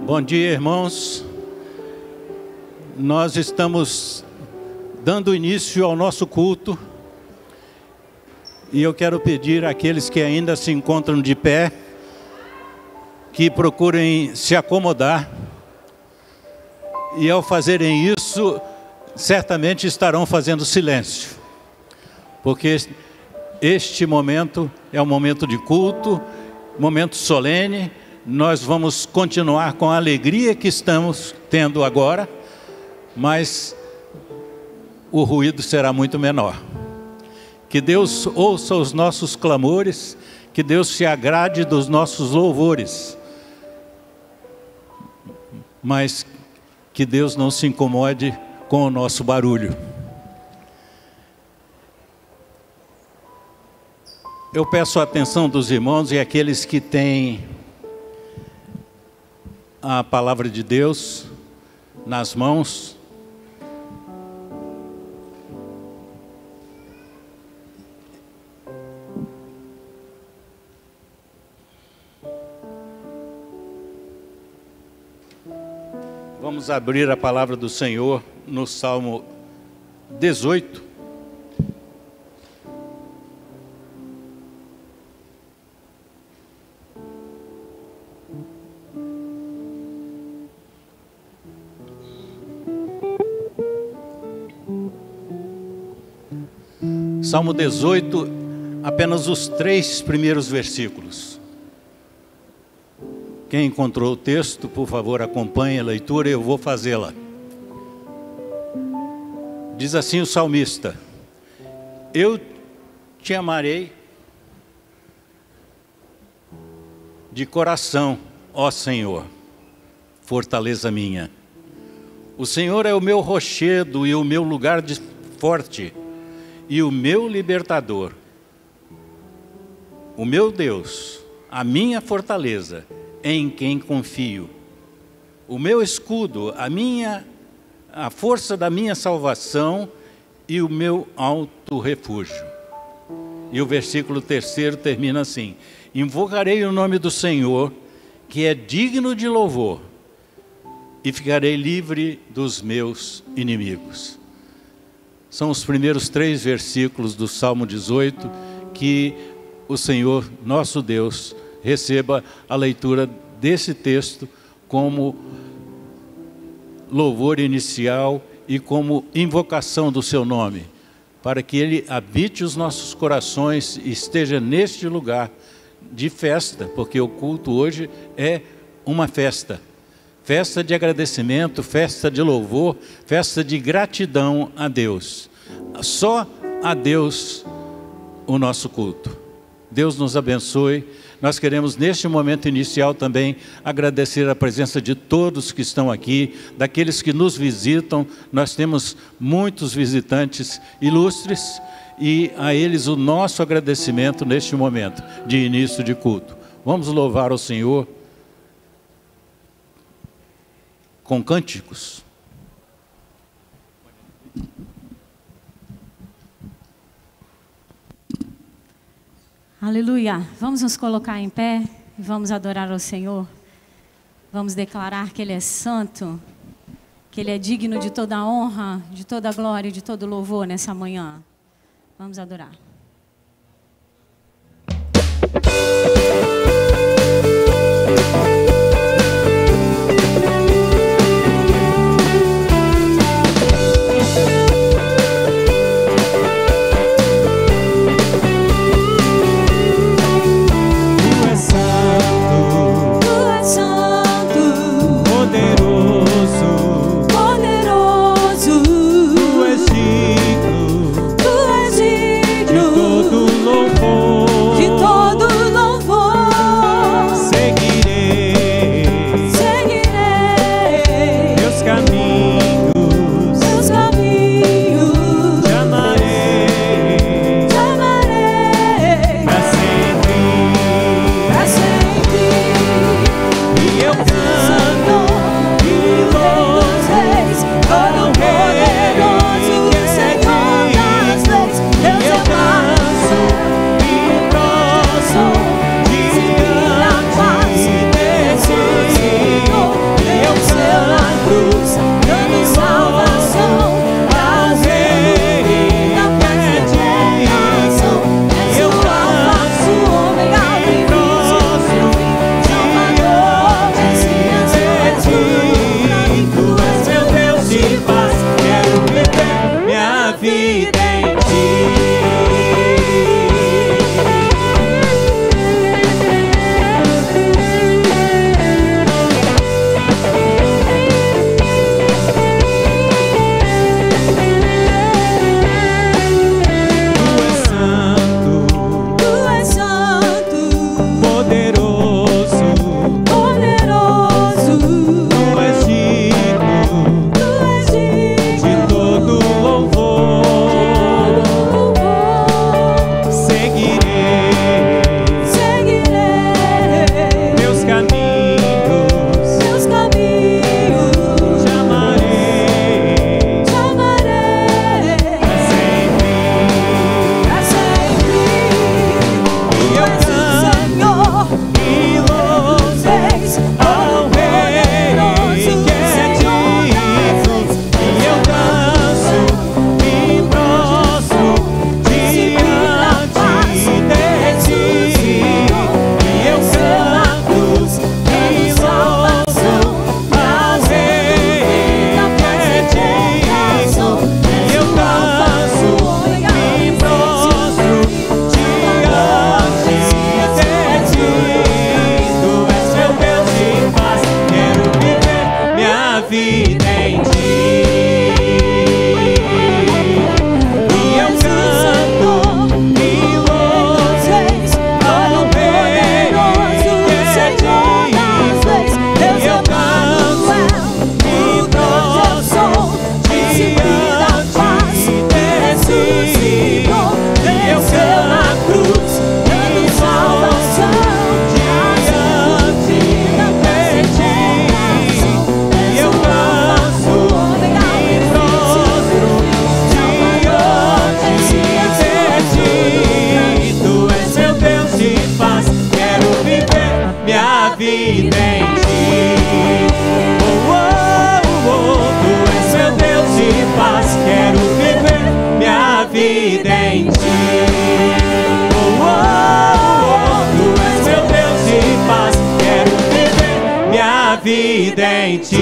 Bom dia, irmãos. Nós estamos dando início ao nosso culto e eu quero pedir àqueles que ainda se encontram de pé que procurem se acomodar, e ao fazerem isso, certamente estarão fazendo silêncio, porque este momento é um momento de culto, momento solene. Nós vamos continuar com a alegria que estamos tendo agora, mas o ruído será muito menor. Que Deus ouça os nossos clamores, que Deus se agrade dos nossos louvores, mas que Deus não se incomode com o nosso barulho. Eu peço a atenção dos irmãos e aqueles que têm a palavra de Deus nas mãos. Vamos abrir a palavra do Senhor no Salmo 18. Salmo 18, apenas os 3 primeiros versículos. Quem encontrou o texto, por favor, acompanhe a leitura, eu vou fazê-la. Diz assim o salmista: eu te amarei de coração, ó Senhor, fortaleza minha. O Senhor é o meu rochedo e o meu lugar forte, e o meu libertador, o meu Deus, a minha fortaleza, em quem confio, o meu escudo, a força da minha salvação e o meu alto refúgio. E o versículo 3 termina assim: invocarei o nome do Senhor, que é digno de louvor, e ficarei livre dos meus inimigos. são os primeiros 3 versículos do Salmo 18, que o Senhor, nosso Deus, receba a leitura desse texto como louvor inicial e como invocação do seu nome, para que Ele habite os nossos corações e esteja neste lugar de festa, porque o culto hoje é uma festa. Festa de agradecimento, festa de louvor, festa de gratidão a Deus. Só a Deus o nosso culto. Deus nos abençoe. Nós queremos neste momento inicial também agradecer a presença de todos que estão aqui, daqueles que nos visitam. Nós temos muitos visitantes ilustres e a eles o nosso agradecimento neste momento de início de culto. Vamos louvar o Senhor com cânticos. Aleluia. Vamos nos colocar em pé e vamos adorar ao Senhor. Vamos declarar que Ele é santo, que Ele é digno de toda a honra, de toda a glória e de todo louvor nessa manhã. Vamos adorar. vida em ti.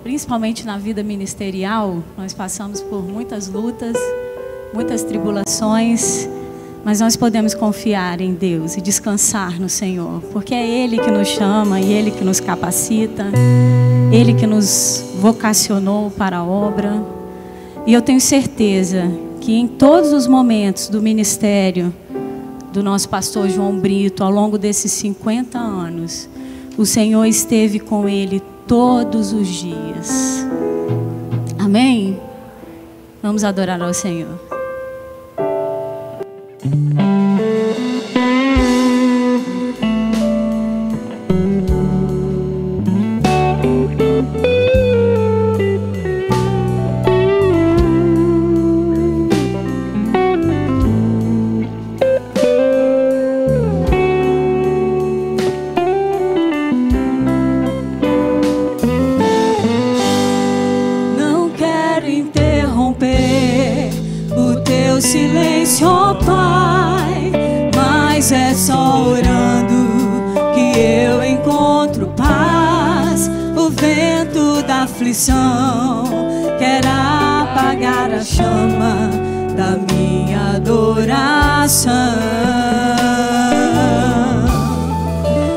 Principalmente na vida ministerial, nós passamos por muitas lutas, muitas tribulações, mas nós podemos confiar em Deus e descansar no Senhor, porque é Ele que nos chama e Ele que nos capacita, Ele que nos vocacionou para a obra. E eu tenho certeza que em todos os momentos do ministério do nosso pastor João Brito, ao longo desses 50 anos, o Senhor esteve com ele todos os dias. Amém? Vamos adorar ao Senhor. Silêncio, ó Pai, mas é só orando que eu encontro paz. O vento da aflição quer apagar a chama da minha adoração.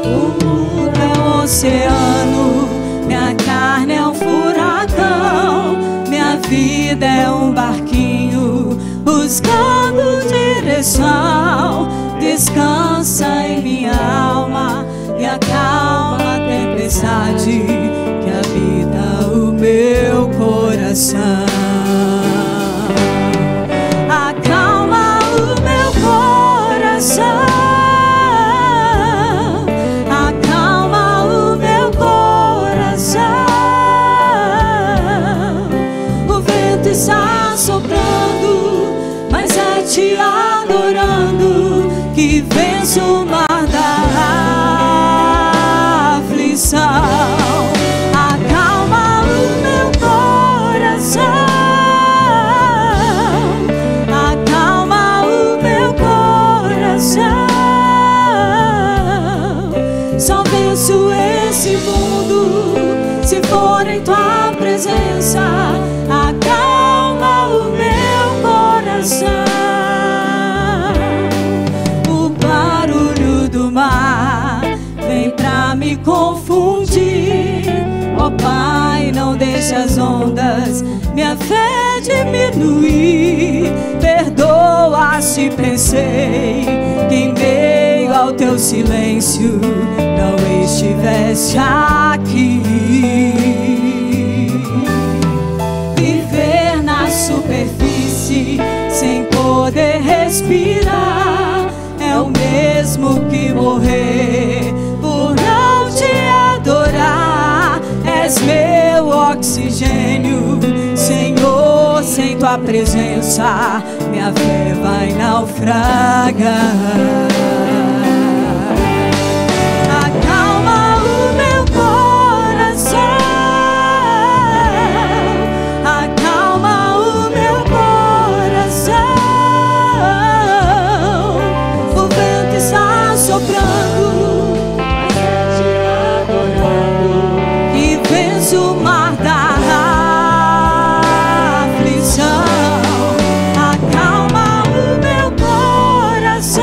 O mundo é um oceano, minha carne é um furacão, minha vida é um barquinho buscando direção. Descansa em minha alma e acalma a tempestade que habita o meu coração. Acalma o meu coração, acalma o meu coração. O vento está soprando, mas é te adorando que venço o mar da aflição. Acalma o meu coração, acalma o meu coração. Só venço esse mundo se for em tua presença. Acalma o meu coração. O barulho do mar vem pra me confundir. Ó Pai, não deixe as ondas minha fé diminuir. Perdoa se pensei que em meio ao teu silêncio não estivesse aqui. Viver na superfície sem poder respirar é o mesmo que morrer por não te adorar. És meu oxigênio, Senhor, sem tua presença minha fé vai naufragar. Acalma o meu coração, acalma o meu coração. O vento está soprando, mas é te adorando que venço o mar da aflição. Acalma o meu coração,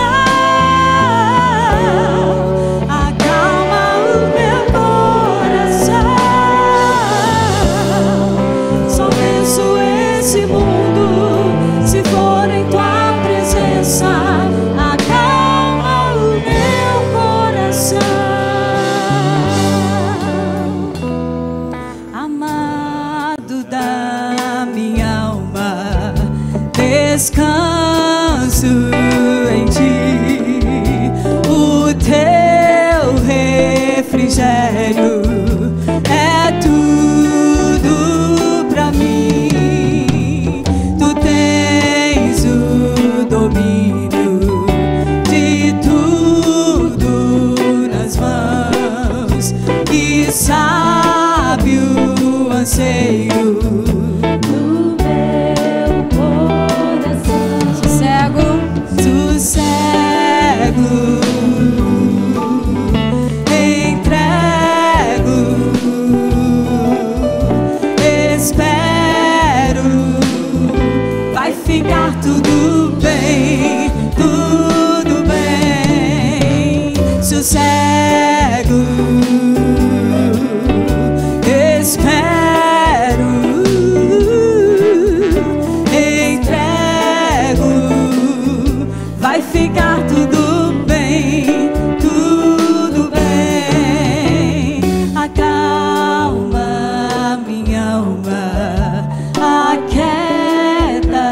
descanso em ti, o teu refrigério é tudo pra mim. Tu tens o domínio de tudo nas mãos e sabe o anseio do meu coração. Sossego, entrego, espero, vai ficar tudo bem, tudo bem. Sossego, espero, entrego, vai ficar tudo bem, tudo bem. Acalma minha alma, aquieta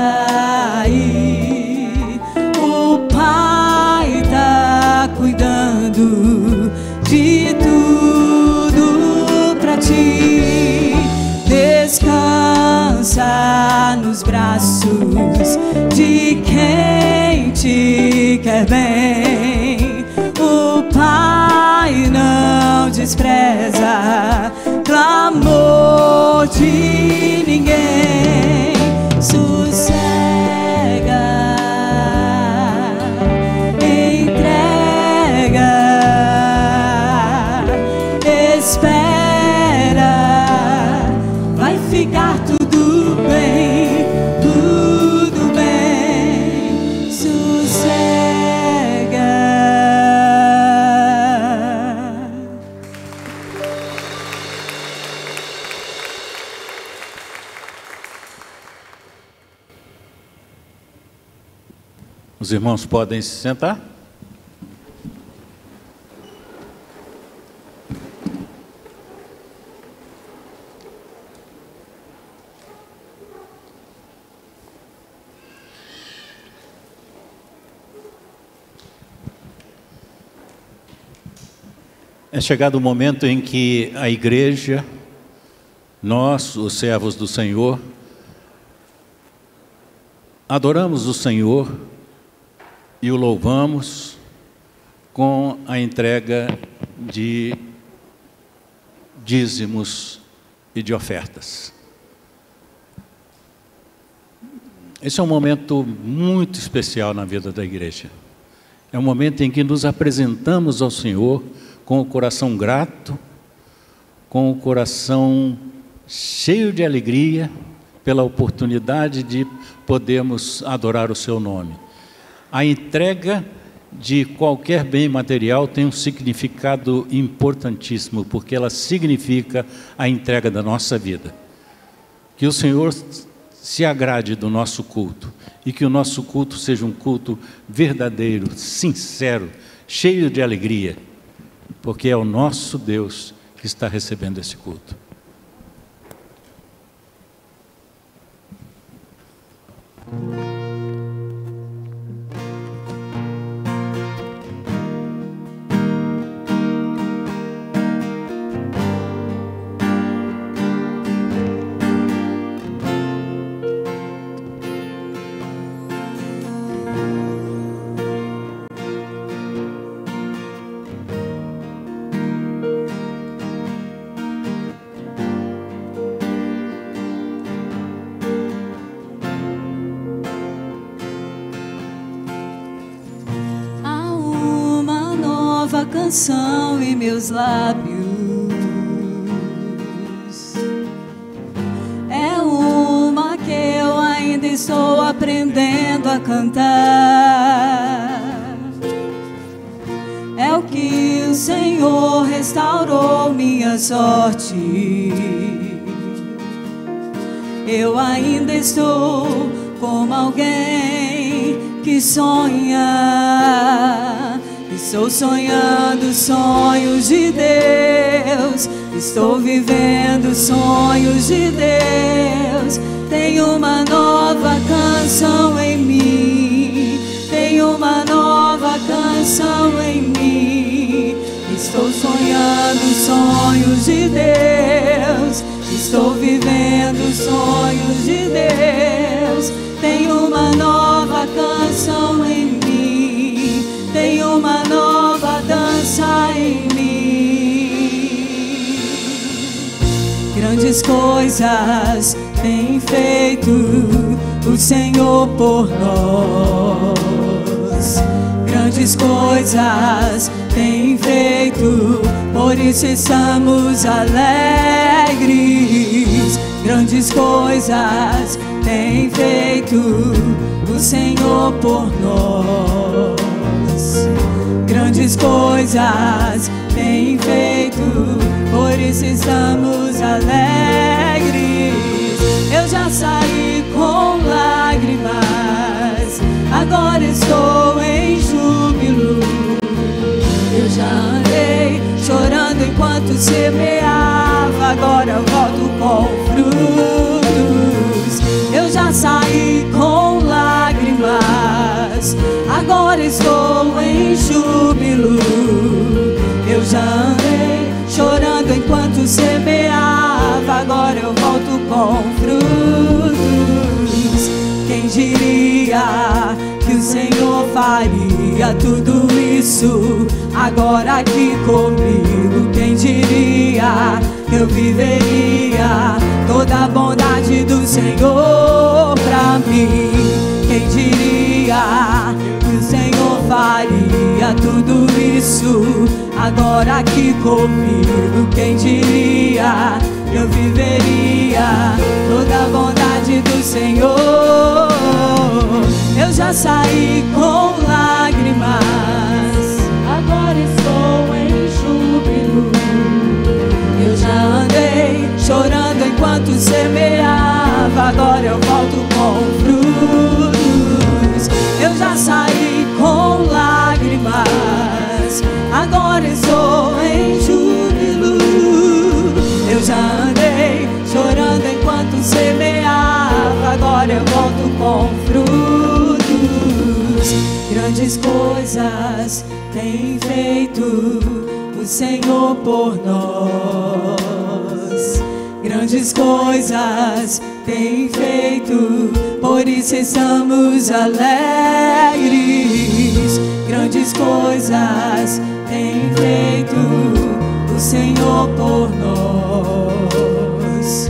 aí. O Pai tá cuidando de tudo pra ti. Descansa nos braços de quem te quer bem. O Pai não despreza clamor de ninguém. Sossega, entrega, espera, vai ficar tudo bem, tudo bem. Sossega. Os irmãos podem se sentar. É chegado o momento em que a igreja, nós, os servos do Senhor, adoramos o Senhor e o louvamos com a entrega de dízimos e de ofertas. Esse é um momento muito especial na vida da igreja. É um momento em que nos apresentamos ao Senhor com o coração grato, com o coração cheio de alegria pela oportunidade de podermos adorar o seu nome. A entrega de qualquer bem material tem um significado importantíssimo, porque ela significa a entrega da nossa vida. Que o Senhor se agrade do nosso culto e que o nosso culto seja um culto verdadeiro, sincero, cheio de alegria, porque é o nosso Deus que está recebendo esse culto. Canção em meus lábios, é uma que eu ainda estou aprendendo a cantar. É o que o Senhor restaurou minha sorte. Eu ainda estou como alguém que sonha. Estou sonhando sonhos de Deus, estou vivendo sonhos de Deus. Tenho uma nova canção em sonhos de Deus. Estou vivendo os sonhos de Deus. Tem uma nova canção em mim, tem uma nova dança em mim. Grandes coisas tem feito o Senhor por nós. Grandes coisas tem feito, por isso estamos alegres. Grandes coisas tem feito o Senhor por nós. Grandes coisas tem feito, por isso estamos alegres. Eu já saí com lágrimas, agora estou em júbilo. Eu já andei chorando enquanto semeava, agora eu volto com frutos. Eu já saí com lágrimas, agora estou em júbilo. Eu já andei chorando enquanto semeava, agora eu volto com frutos. Quem diria que o Senhor faria tudo isso agora aqui comigo? Quem diria que eu viveria toda a bondade do Senhor pra mim? Quem diria que o Senhor faria tudo isso agora aqui comigo? Quem diria que eu viveria toda a bondade do Senhor? Eu já saí com lágrimas, agora estou em júbilo. Eu já andei chorando enquanto semeava, agora eu volto com frutos. Eu já saí com lágrimas, agora estou em júbilo. Eu já andei chorando enquanto semeava, agora eu volto com frutos. Grandes coisas tem feito o Senhor por nós. Grandes coisas tem feito, por isso estamos alegres. Grandes coisas tem feito o Senhor por nós.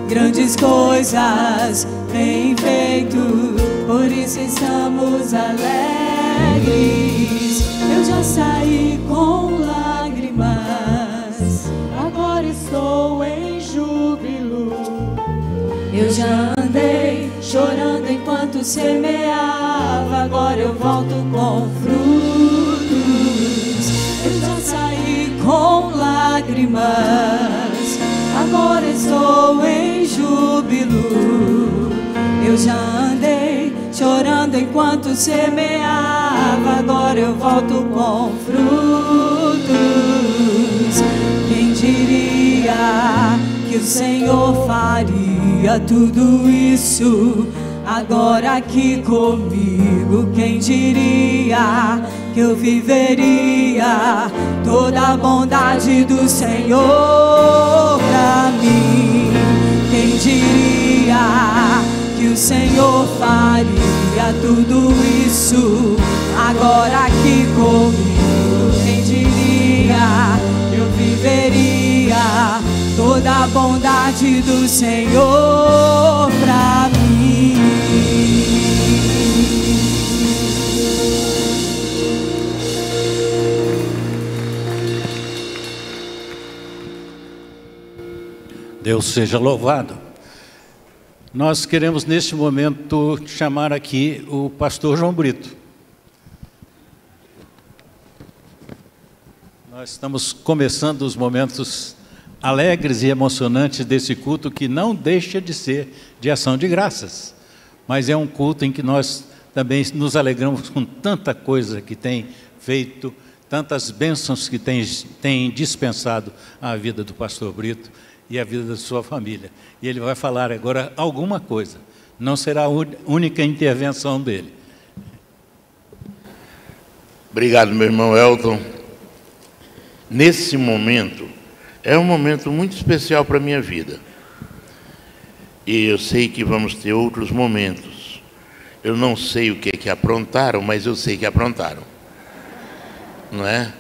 Grandes coisas tem feito, por isso estamos alegres. Eu já saí com lágrimas, agora estou em júbilo. Eu já andei chorando enquanto semeava, agora eu volto com frutos. Eu já saí com lágrimas, agora estou em júbilo. Eu já andei chorando enquanto semeava, agora eu volto com frutos. Quem diria que o Senhor faria tudo isso agora aqui comigo? Quem diria que eu viveria toda a bondade do Senhor pra mim? Quem diria que o Senhor faria tudo isso agora aqui comigo? Quem diria que eu viveria toda a bondade do Senhor pra mim? Deus seja louvado. Nós queremos neste momento chamar aqui o pastor João Brito. Nós estamos começando os momentos alegres e emocionantes desse culto, que não deixa de ser de ação de graças, mas é um culto em que nós também nos alegramos com tanta coisa que tem feito, tantas bênçãos que tem dispensado à vida do pastor Brito e à vida da sua família. E ele vai falar agora alguma coisa, não será a única intervenção dele. Obrigado, meu irmão Elton. Nesse momento, É um momento muito especial para a minha vida. E eu sei que vamos ter outros momentos. Eu não sei o que é que aprontaram, mas eu sei que aprontaram. Não é?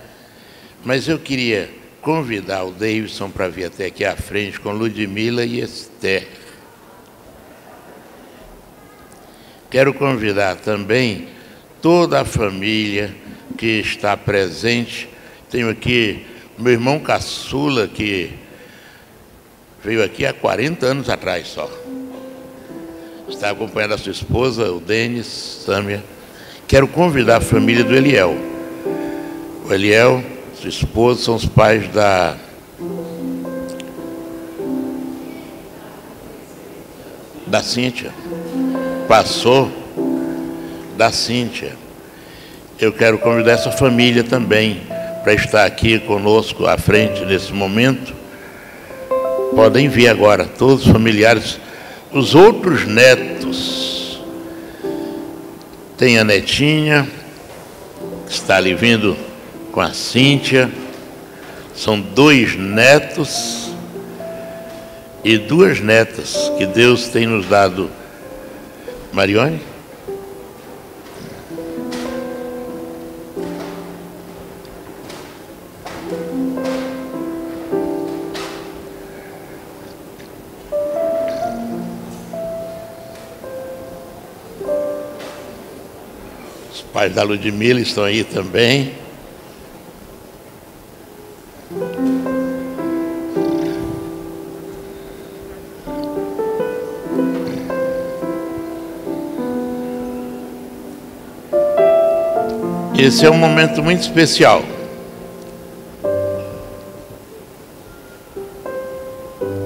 Mas eu queria convidar o Davidson para vir até aqui à frente com Ludmila e Esther. Quero convidar também toda a família que está presente. Tenho aqui meu irmão caçula, que veio aqui há 40 anos atrás só. Está acompanhando a sua esposa, o Denis, Sâmia. Quero convidar a família do Eliel. O Eliel, sua esposa, são os pais da Cíntia. Passou da Cíntia. Eu quero convidar essa família também para estar aqui conosco à frente nesse momento. Podem vir agora, todos os familiares, os outros netos. Tem a netinha, que está ali vindo com a Cíntia. São 2 netos e 2 netas que Deus tem nos dado. Marione? Os pais da Ludmila estão aí também. Esse é um momento muito especial.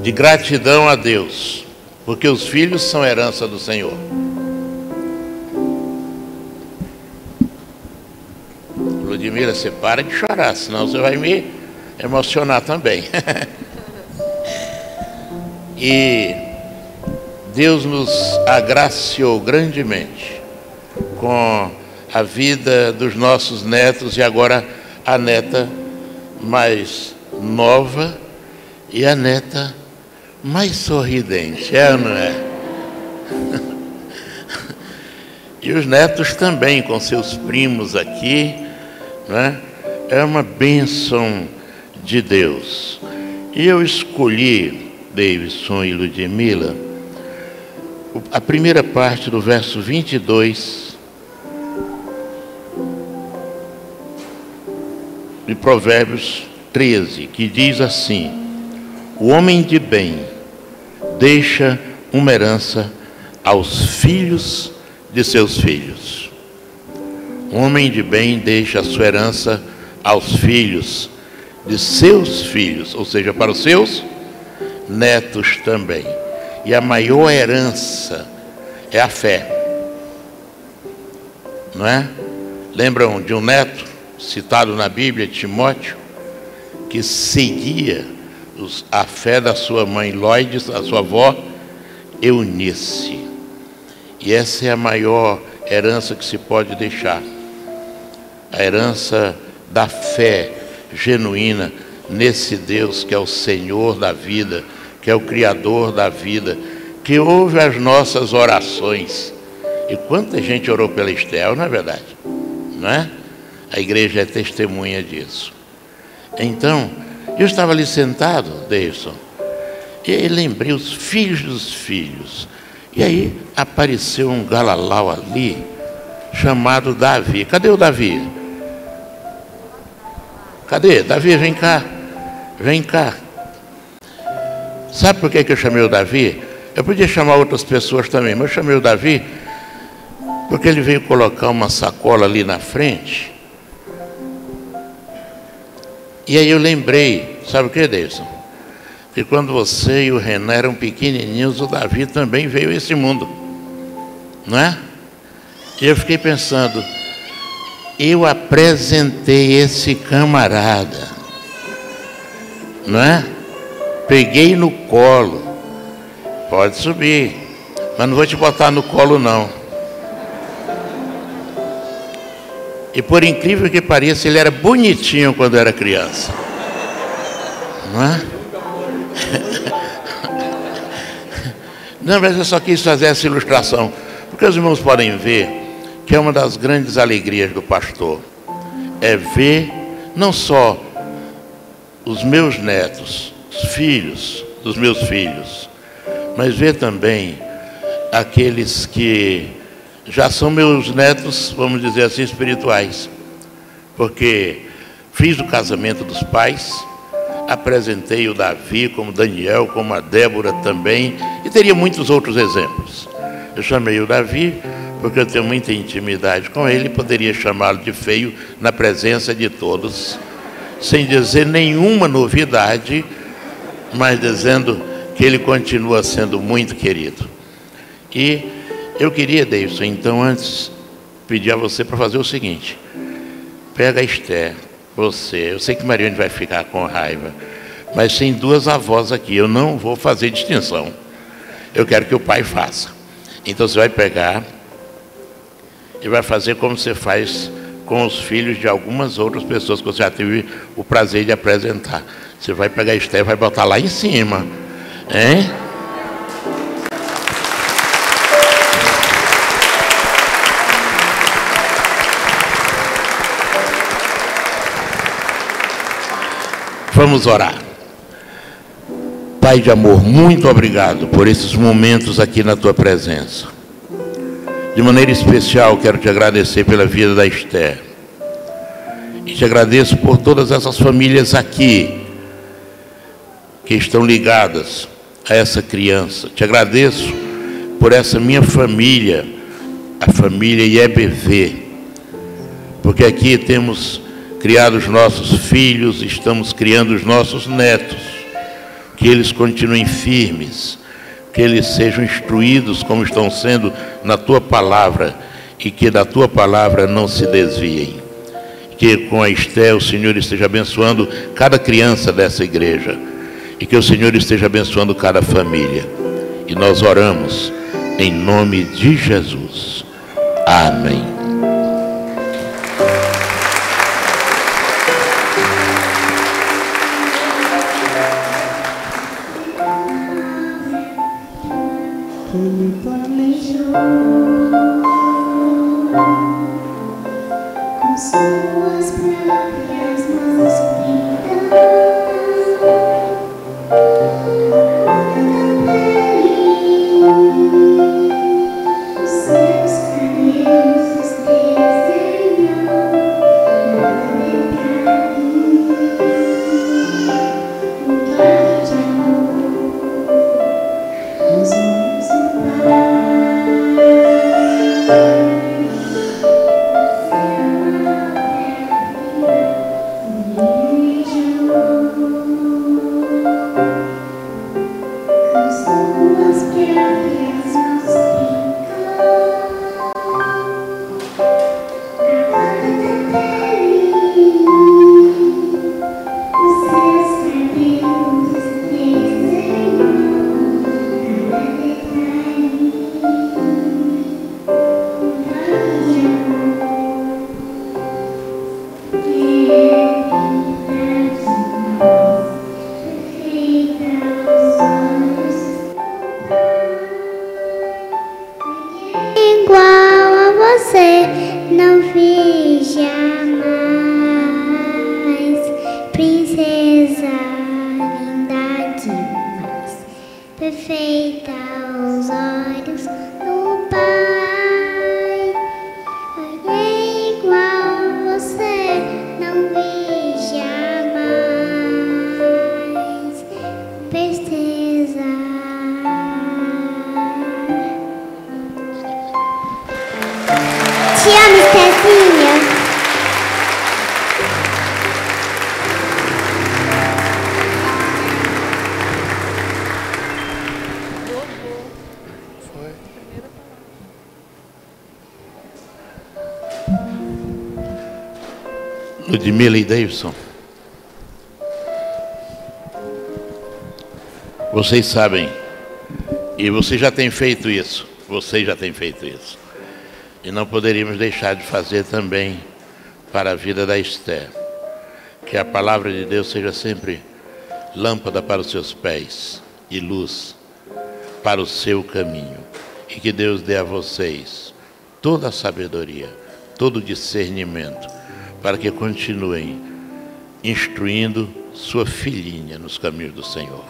De gratidão a Deus, porque os filhos são herança do Senhor. Ludmila, você para de chorar, senão você vai me emocionar também. E Deus nos agraciou grandemente com a vida dos nossos netos, e agora a neta mais nova e a neta mais sorridente, é ou não é? E os netos também, com seus primos aqui, não é? É uma bênção de Deus. E eu escolhi, Davidson e Ludmila, a primeira parte do verso 22 de Provérbios 13, que diz assim: o homem de bem deixa uma herança aos filhos de seus filhos. O homem de bem deixa a sua herança aos filhos de seus filhos, ou seja, para os seus netos também. E a maior herança é a fé, não é? Lembram de um neto citado na Bíblia, Timóteo, que seguia a fé da sua mãe Loide, a sua avó Eunice. E essa é a maior herança que se pode deixar, a herança da fé genuína nesse Deus que é o Senhor da vida, que é o Criador da vida, que ouve as nossas orações. E quanta gente orou pela Estel, não é verdade? Não é? A igreja é testemunha disso. Então, eu estava ali sentado, Davidson, e aí lembrei os filhos dos filhos. E aí apareceu um galalau ali, chamado Davi. Cadê o Davi? Cadê? Davi, vem cá. Vem cá. Sabe por que eu chamei o Davi? Eu podia chamar outras pessoas também, mas eu chamei o Davi porque ele veio colocar uma sacola ali na frente. E aí eu lembrei, sabe o que, Davidson? Que quando você e o Renan eram pequenininhos, o Davi também veio a esse mundo, não é? E eu fiquei pensando, eu apresentei esse camarada, não é? Peguei no colo. Pode subir, mas não vou te botar no colo não. E por incrível que pareça, ele era bonitinho quando era criança, não é? Não, mas eu só quis fazer essa ilustração, porque os irmãos podem ver que é uma das grandes alegrias do pastor, é ver não só os meus netos, os filhos dos meus filhos, mas ver também aqueles que já são meus netos, vamos dizer assim, espirituais, porque fiz o casamento dos pais, apresentei o Davi, como Daniel, como a Débora também, e teria muitos outros exemplos. Eu chamei o Davi porque eu tenho muita intimidade com ele, poderia chamá-lo de feio na presença de todos, sem dizer nenhuma novidade, mas dizendo que ele continua sendo muito querido. E eu queria, Davidson, então, antes, pedir a você para fazer o seguinte: pega a Esther, você, eu sei que Mariane vai ficar com raiva, mas tem duas avós aqui, eu não vou fazer distinção, eu quero que o pai faça. Então você vai pegar e vai fazer como você faz com os filhos de algumas outras pessoas que você já teve o prazer de apresentar. Você vai pegar a Esther e vai botar lá em cima, hein? Vamos orar. Pai de amor, muito obrigado por esses momentos aqui na tua presença. De maneira especial, quero te agradecer pela vida da Esther. E te agradeço por todas essas famílias aqui que estão ligadas a essa criança. Te agradeço por essa minha família, a família IEBV, porque aqui temos criado os nossos filhos, estamos criando os nossos netos, que eles continuem firmes, que eles sejam instruídos como estão sendo na tua palavra, e que da tua palavra não se desviem. Que com a Esther o Senhor esteja abençoando cada criança dessa igreja, e que o Senhor esteja abençoando cada família. E nós oramos em nome de Jesus. Amém. Ele planejou com suas próprias mãos pintar os seus caminhos desenhou pra mim um plano de amor. Não vi jamais, princesa linda demais, perfeita aos olhos do Pai. Alguém igual a você não vi jamais, princesa. Te amo, Estezinha. Ludmila e Davidson, vocês sabem, e você já tem feito isso, e não poderíamos deixar de fazer também para a vida da Esther, que a palavra de Deus seja sempre lâmpada para os seus pés e luz para o seu caminho. E que Deus dê a vocês toda a sabedoria, todo o discernimento, para que continuem instruindo sua filhinha nos caminhos do Senhor.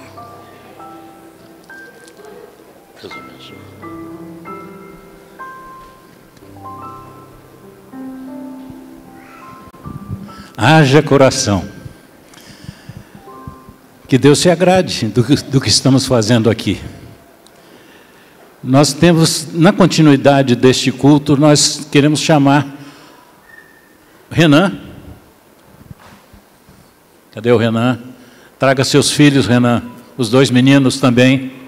Deus abençoe. Haja coração. Que Deus se agrade do que estamos fazendo aqui. Nós temos, na continuidade deste culto, nós queremos chamar Renan. Cadê o Renan? Traga seus filhos, Renan. Os dois meninos também.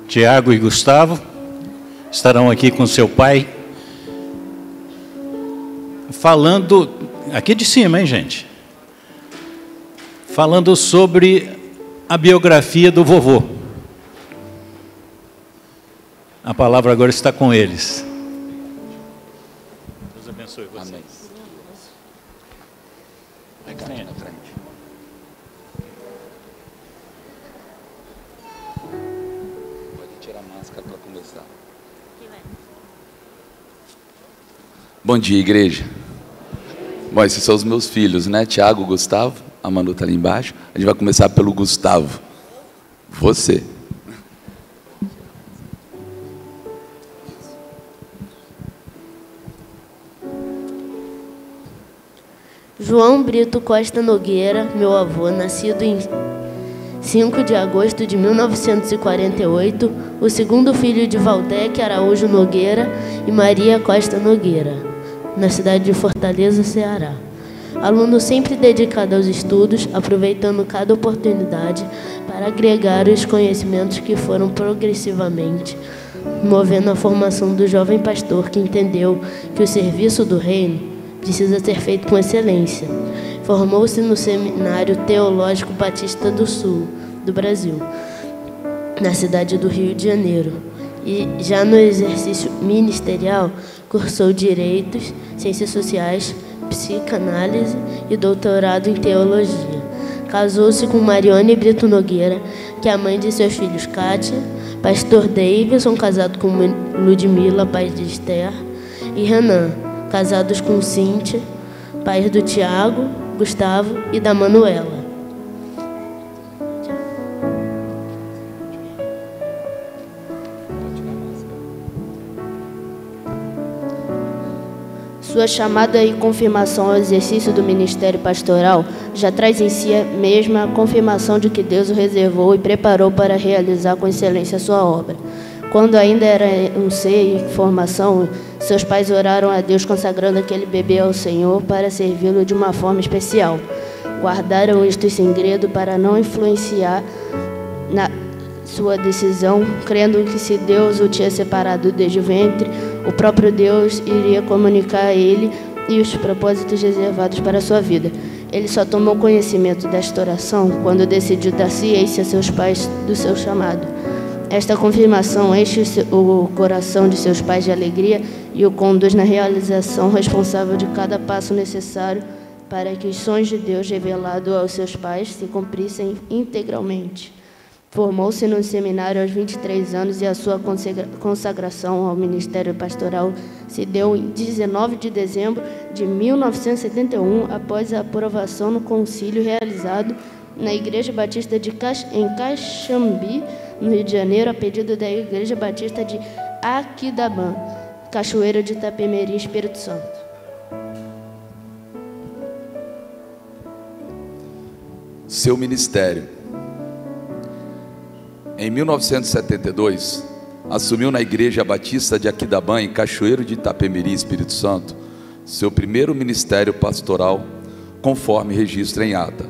Tiago e Gustavo estarão aqui com seu pai, falando, aqui de cima, hein, gente? Falando sobre a biografia do vovô. A palavra agora está com eles. Deus abençoe vocês. Amém. Vai cá, na frente. Para começar. Bom dia, igreja. Bom, esses são os meus filhos, né? Tiago, Gustavo, a Manu está ali embaixo. A gente vai começar pelo Gustavo. Você. João Brito Costa Nogueira, meu avô, nascido em 5 de agosto de 1948, o segundo filho de Valdec Araújo Nogueira e Maria Costa Nogueira, na cidade de Fortaleza, Ceará. Aluno sempre dedicado aos estudos, aproveitando cada oportunidade para agregar os conhecimentos que foram progressivamente movendo a formação do jovem pastor que entendeu que o serviço do reino precisa ser feito com excelência. Formou-se no Seminário Teológico Batista do Sul, do Brasil, na cidade do Rio de Janeiro. E já no exercício ministerial, cursou Direitos, Ciências Sociais, Psicanálise e doutorado em Teologia. Casou-se com Marione Brito Nogueira, que é a mãe de seus filhos Kátia, pastor Davidson, casado com Ludmila, pai de Esther, e Renan, casados com Cíntia, pais do Tiago, Gustavo e da Manuela. Sua chamada e confirmação ao exercício do ministério pastoral já traz em si mesmo a confirmação de que Deus o reservou e preparou para realizar com excelência a sua obra. Quando ainda era um ser em formação, seus pais oraram a Deus consagrando aquele bebê ao Senhor para servi-lo de uma forma especial. Guardaram isto em segredo para não influenciar na sua decisão, crendo que se Deus o tinha separado desde o ventre, o próprio Deus iria comunicar a ele e os propósitos reservados para a sua vida. Ele só tomou conhecimento desta oração quando decidiu dar ciência a seus pais do seu chamado. Esta confirmação enche o coração de seus pais de alegria e o conduz na realização responsável de cada passo necessário para que os sonhos de Deus revelados aos seus pais se cumprissem integralmente. Formou-se no seminário aos 23 anos e a sua consagração ao ministério pastoral se deu em 19 de dezembro de 1971, após a aprovação no concílio realizado na Igreja Batista em Caxambi, no Rio de Janeiro, a pedido da Igreja Batista de Aquidabã, Cachoeira de Itapemirim, Espírito Santo. Seu ministério. Em 1972, assumiu na Igreja Batista de Aquidabã, em Cachoeiro de Itapemirim, Espírito Santo, seu primeiro ministério pastoral, conforme registro em ata.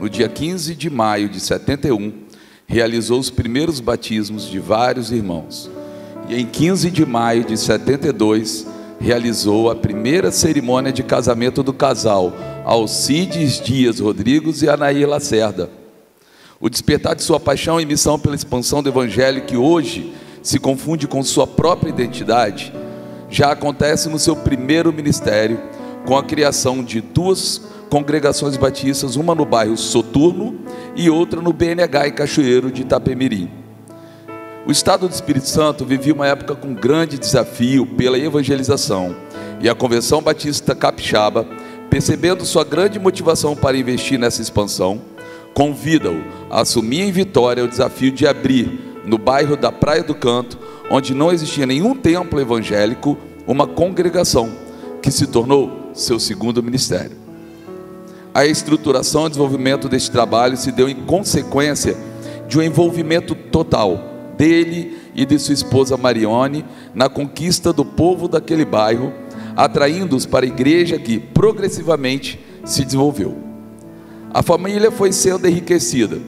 No dia 15 de maio de 71, realizou os primeiros batismos de vários irmãos. E em 15 de maio de 72, realizou a primeira cerimônia de casamento do casal Alcides Dias Rodrigues e Anaí Lacerda. O despertar de sua paixão e missão pela expansão do Evangelho, que hoje se confunde com sua própria identidade, já acontece no seu primeiro ministério, com a criação de 2 congregações batistas, uma no bairro Soturno e outra no BNH e Cachoeiro de Itapemirim. O Estado do Espírito Santo vivia uma época com grande desafio pela evangelização, e a Convenção Batista Capixaba, percebendo sua grande motivação para investir nessa expansão, convida-o a assumir em Vitória o desafio de abrir, no bairro da Praia do Canto, onde não existia nenhum templo evangélico, uma congregação, que se tornou seu segundo ministério. A estruturação e desenvolvimento deste trabalho se deu em consequência de um envolvimento total dele e de sua esposa Marione na conquista do povo daquele bairro, atraindo-os para a igreja que progressivamente se desenvolveu. A família foi sendo enriquecida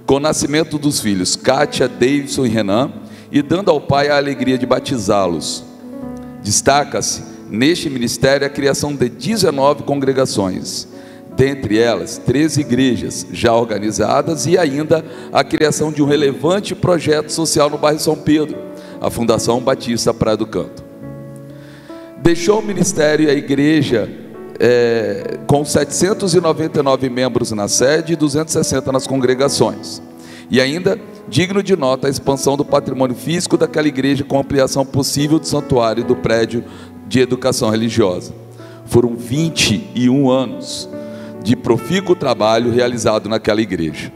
com o nascimento dos filhos Kátia, Davidson e Renan, e dando ao pai a alegria de batizá-los. Destaca-se neste ministério a criação de 19 congregações, dentre elas 13 igrejas já organizadas, e ainda a criação de um relevante projeto social no bairro São Pedro, a Fundação Batista Praia do Canto. Deixou o ministério e a igreja com 799 membros na sede e 260 nas congregações. E ainda, digno de nota, a expansão do patrimônio físico daquela igreja, com ampliação possível do santuário e do prédio de educação religiosa. Foram 21 anos de profícuo trabalho realizado naquela igreja.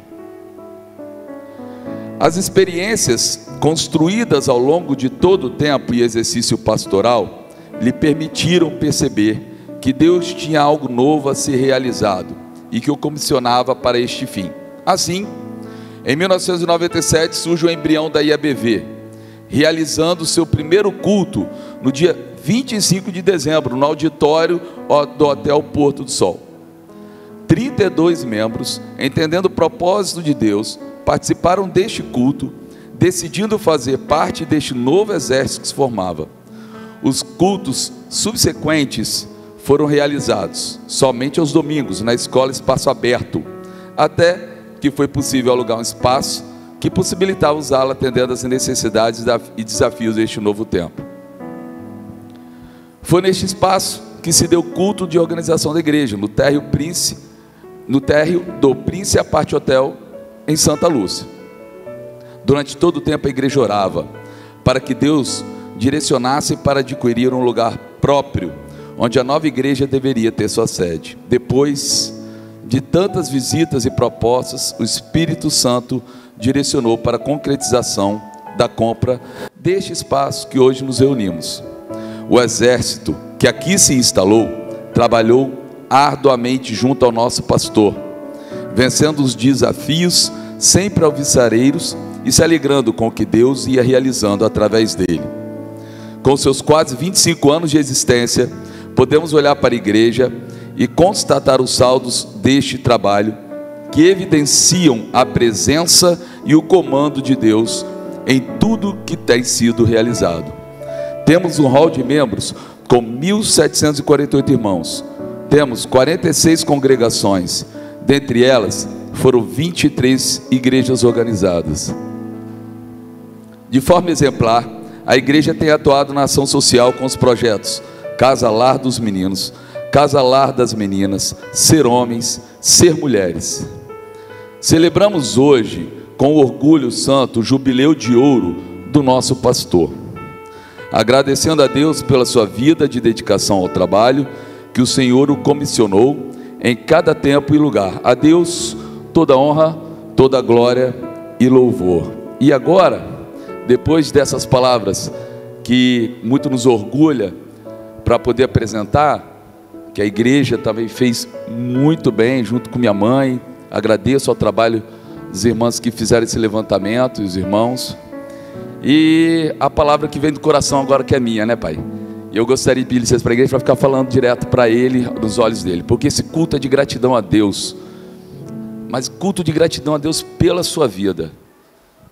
As experiências construídas ao longo de todo o tempo e exercício pastoral lhe permitiram perceber que Deus tinha algo novo a ser realizado e que o comissionava para este fim. Assim, em 1997 surge o embrião da IABV, realizando seu primeiro culto no dia 25 de dezembro, no auditório do Hotel Porto do Sol. 32 membros, entendendo o propósito de Deus, participaram deste culto, decidindo fazer parte deste novo exército que se formava. Os cultos subsequentes foram realizados somente aos domingos, na escola Espaço Aberto, até que foi possível alugar um espaço que possibilitava usá-la atendendo às necessidades e desafios deste novo tempo. Foi neste espaço que se deu culto de organização da igreja, no térreo do Príncipe Aparte Hotel, em Santa Lúcia. Durante todo o tempo a igreja orava para que Deus direcionasse para adquirir um lugar próprio, onde a nova igreja deveria ter sua sede. Depois de tantas visitas e propostas, o Espírito Santo direcionou para a concretização da compra deste espaço que hoje nos reunimos. O exército que aqui se instalou trabalhou arduamente junto ao nosso pastor, vencendo os desafios sempre alvissareiros e se alegrando com o que Deus ia realizando através dele. Com seus quase 25 anos de existência, podemos olhar para a igreja e constatar os saldos deste trabalho, que evidenciam a presença e o comando de Deus em tudo que tem sido realizado. Temos um hall de membros com 1.748 irmãos, temos 46 congregações, dentre elas foram 23 igrejas organizadas. De forma exemplar, a igreja tem atuado na ação social com os projetos Casa Lar dos Meninos, Casa Lar das Meninas, Ser Homens, Ser Mulheres. Celebramos hoje, com orgulho santo, o jubileu de ouro do nosso pastor, agradecendo a Deus pela sua vida de dedicação ao trabalho que o Senhor o comissionou em cada tempo e lugar. A Deus toda honra, toda glória e louvor. E agora, depois dessas palavras que muito nos orgulha para poder apresentar, que a igreja também fez muito bem junto com minha mãe, agradeço ao trabalho das irmãs que fizeram esse levantamento, os irmãos, e a palavra que vem do coração agora, que é minha, né, pai? E eu gostaria de pedir licença para a igreja para ficar falando direto para ele, nos olhos dele, porque esse culto é de gratidão a Deus, mas culto de gratidão a Deus pela sua vida.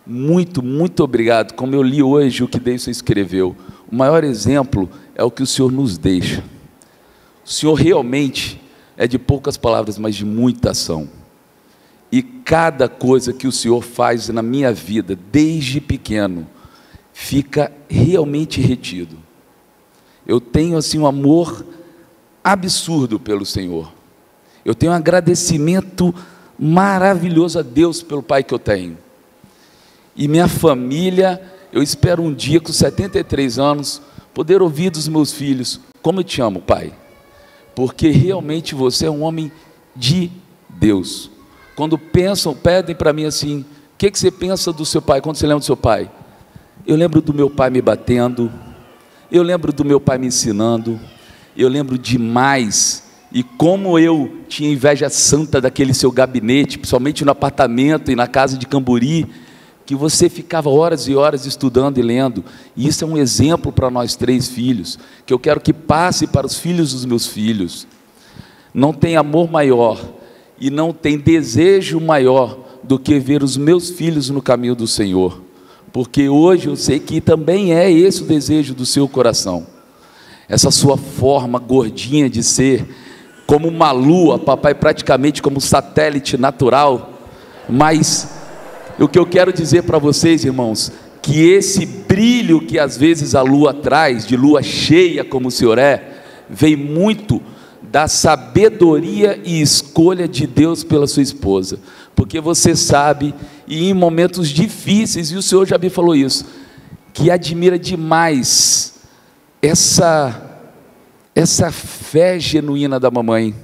Muito, muito obrigado. Como eu li hoje o que Deus escreveu, o maior exemplo é o que o Senhor nos deixa. O Senhor realmente é de poucas palavras, mas de muita ação. E cada coisa que o Senhor faz na minha vida, desde pequeno, fica realmente retido. Eu tenho assim um amor absurdo pelo Senhor. Eu tenho um agradecimento maravilhoso a Deus pelo pai que eu tenho. E minha família, eu espero um dia, com 73 anos, poder ouvir dos meus filhos: como eu te amo, pai, porque realmente você é um homem de Deus. Quando pedem para mim assim: o que você pensa do seu pai? Quando você lembra do seu pai? Eu lembro do meu pai me batendo, eu lembro do meu pai me ensinando, eu lembro demais. E como eu tinha inveja santa daquele seu gabinete, principalmente no apartamento e na casa de Camburi, que você ficava horas e horas estudando e lendo. E isso é um exemplo para nós 3 filhos, que eu quero que passe para os filhos dos meus filhos. Não tem amor maior e não tem desejo maior do que ver os meus filhos no caminho do Senhor, porque hoje eu sei que também é esse o desejo do seu coração. Essa sua forma gordinha de ser, como uma lua, papai, praticamente como um satélite natural. Mas o que eu quero dizer para vocês, irmãos, que esse brilho que às vezes a lua traz, de lua cheia como o Senhor é, vem muito da sabedoria e escolha de Deus pela sua esposa, porque você sabe, e em momentos difíceis, e o Senhor já me falou isso, que admira demais essa fé genuína da mamãe,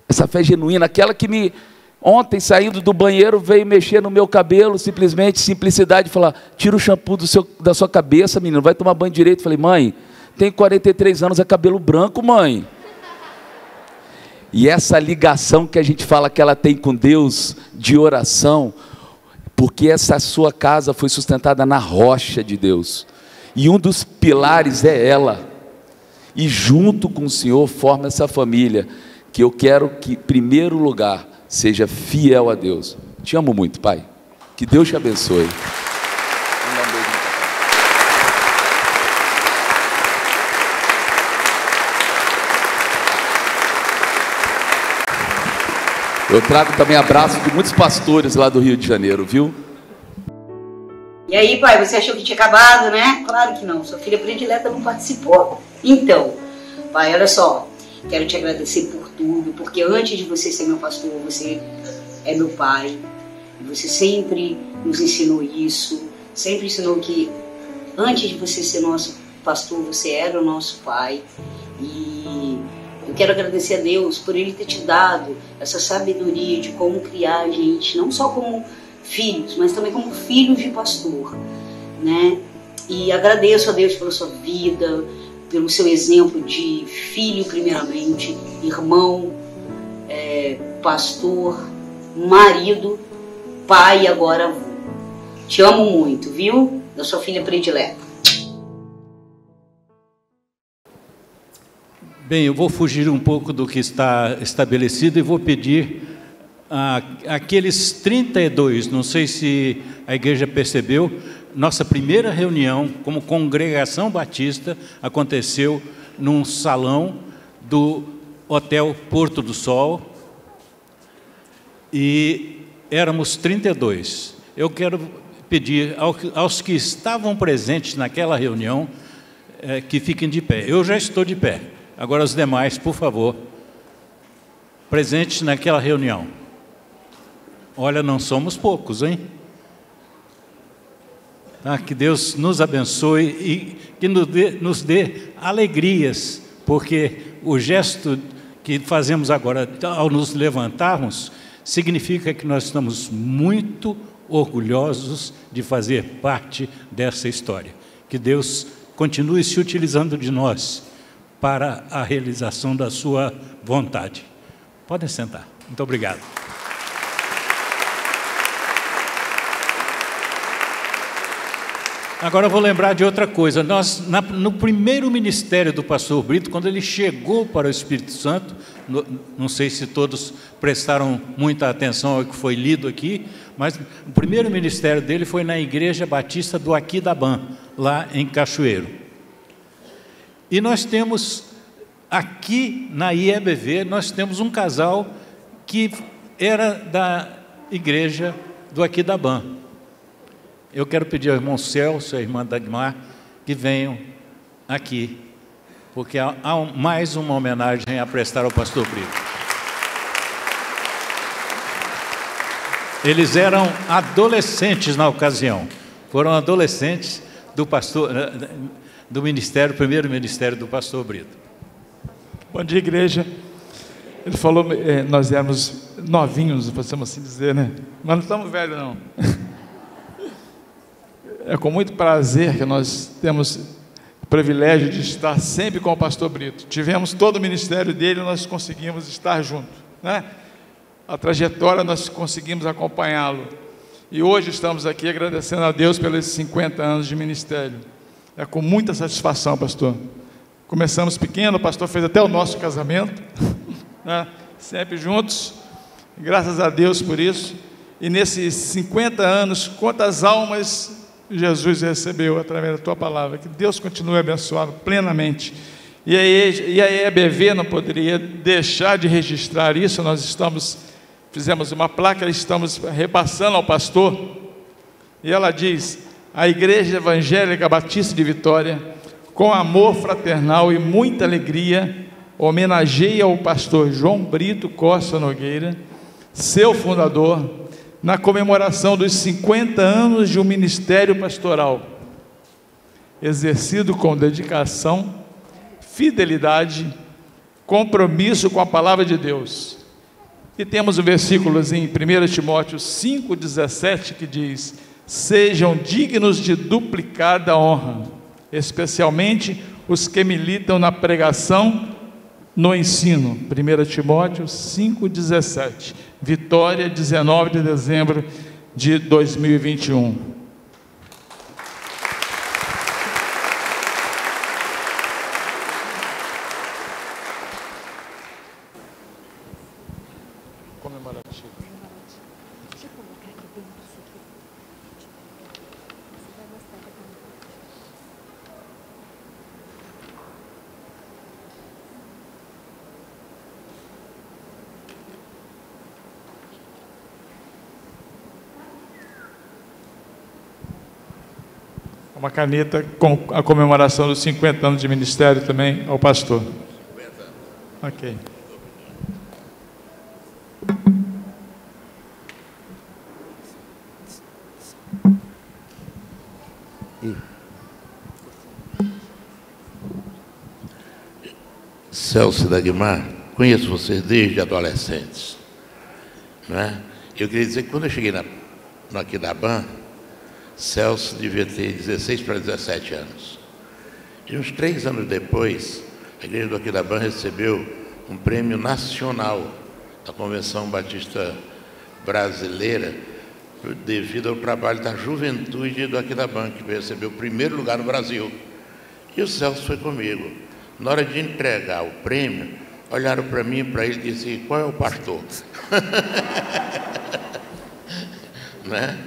essa fé genuína, aquela que ontem saindo do banheiro veio mexer no meu cabelo, simplesmente, simplicidade, falar: tira o shampoo da sua cabeça, menino, vai tomar banho direito. Falei: mãe, tem 43 anos, é cabelo branco, mãe. E essa ligação que a gente fala que ela tem com Deus, de oração, porque essa sua casa foi sustentada na rocha de Deus, e um dos pilares é ela, e junto com o Senhor forma essa família, que eu quero que, em primeiro lugar, seja fiel a Deus. Te amo muito, pai, que Deus te abençoe. Eu trago também abraço de muitos pastores lá do Rio de Janeiro, viu? E aí, pai, você achou que tinha acabado, né? Claro que não, sua filha predileta não participou. Então, pai, olha só, quero te agradecer por tudo, porque antes de você ser meu pastor, você é meu pai. E você sempre nos ensinou isso, sempre ensinou que antes de você ser nosso pastor, você era o nosso pai. E eu quero agradecer a Deus por Ele ter te dado essa sabedoria de como criar a gente, não só como filhos, mas também como filhos de pastor, né? E agradeço a Deus pela sua vida, pelo seu exemplo de filho primeiramente, irmão, pastor, marido, pai e agora avô. Te amo muito, viu? Da sua filha predileta. Bem, eu vou fugir um pouco do que está estabelecido e vou pedir aqueles 32, não sei se a igreja percebeu, nossa primeira reunião como congregação batista aconteceu num salão do Hotel Porto do Sol e éramos 32. Eu quero pedir aos que estavam presentes naquela reunião que fiquem de pé. Eu já estou de pé. Agora os demais, por favor, presentes naquela reunião. Olha, não somos poucos, hein? Que Deus nos abençoe e que nos dê alegrias, porque o gesto que fazemos agora ao nos levantarmos significa que nós estamos muito orgulhosos de fazer parte dessa história. Que Deus continue se utilizando de nós para a realização da sua vontade. Podem sentar. Muito obrigado. Agora eu vou lembrar de outra coisa. Nós, no primeiro ministério do pastor Brito, quando ele chegou para o Espírito Santo, não sei se todos prestaram muita atenção ao que foi lido aqui, mas o primeiro ministério dele foi na Igreja Batista do Aquidabã, lá em Cachoeiro. E nós temos, aqui na IEBV, nós temos um casal que era igreja do Aquidabã. Eu quero pedir ao irmão Celso e à irmã Dagmar que venham aqui, porque há mais uma homenagem a prestar ao pastor Brito. Eles eram adolescentes na ocasião, foram adolescentes do ministério, primeiro ministério do pastor Brito. Bom dia, igreja. Ele falou, nós éramos novinhos, podemos assim dizer, né? Mas não estamos velhos, não. É com muito prazer que nós temos o privilégio de estar sempre com o pastor Brito. Tivemos todo o ministério dele, nós conseguimos estar juntos, né? A trajetória nós conseguimos acompanhá-lo. E hoje estamos aqui agradecendo a Deus pelos 50 anos de ministério. É com muita satisfação, pastor. Começamos pequeno, o pastor fez até o nosso casamento, né? Sempre juntos. Graças a Deus por isso. E nesses 50 anos, quantas almas Jesus recebeu através da tua palavra. Que Deus continue abençoando plenamente. E a EBV não poderia deixar de registrar isso. Nós fizemos uma placa, estamos repassando ao pastor. E ela diz: a Igreja Evangélica Batista de Vitória, com amor fraternal e muita alegria, homenageia o pastor João Brito Costa Nogueira, seu fundador, na comemoração dos 50 anos de um ministério pastoral, exercido com dedicação, fidelidade, compromisso com a palavra de Deus. E temos o versículo em 1 Timóteo 5,17 que diz: sejam dignos de duplicada honra, especialmente os que militam na pregação, no ensino. 1 Timóteo 5,17. Vitória, 19 de dezembro de 2021. Uma caneta com a comemoração dos 50 anos de ministério também ao pastor. Ok. Celso e Dagmar, conheço vocês desde adolescentes, não é? Eu queria dizer que quando eu cheguei no Aquidabã, Celso devia ter 16 para 17 anos. E uns 3 anos depois, a Igreja do Aquidabã recebeu um prêmio nacional da Convenção Batista Brasileira, devido ao trabalho da juventude do Aquidabã, que recebeu o primeiro lugar no Brasil. E o Celso foi comigo. Na hora de entregar o prêmio, olharam para mim e para ele e disseram: qual é o pastor? Né?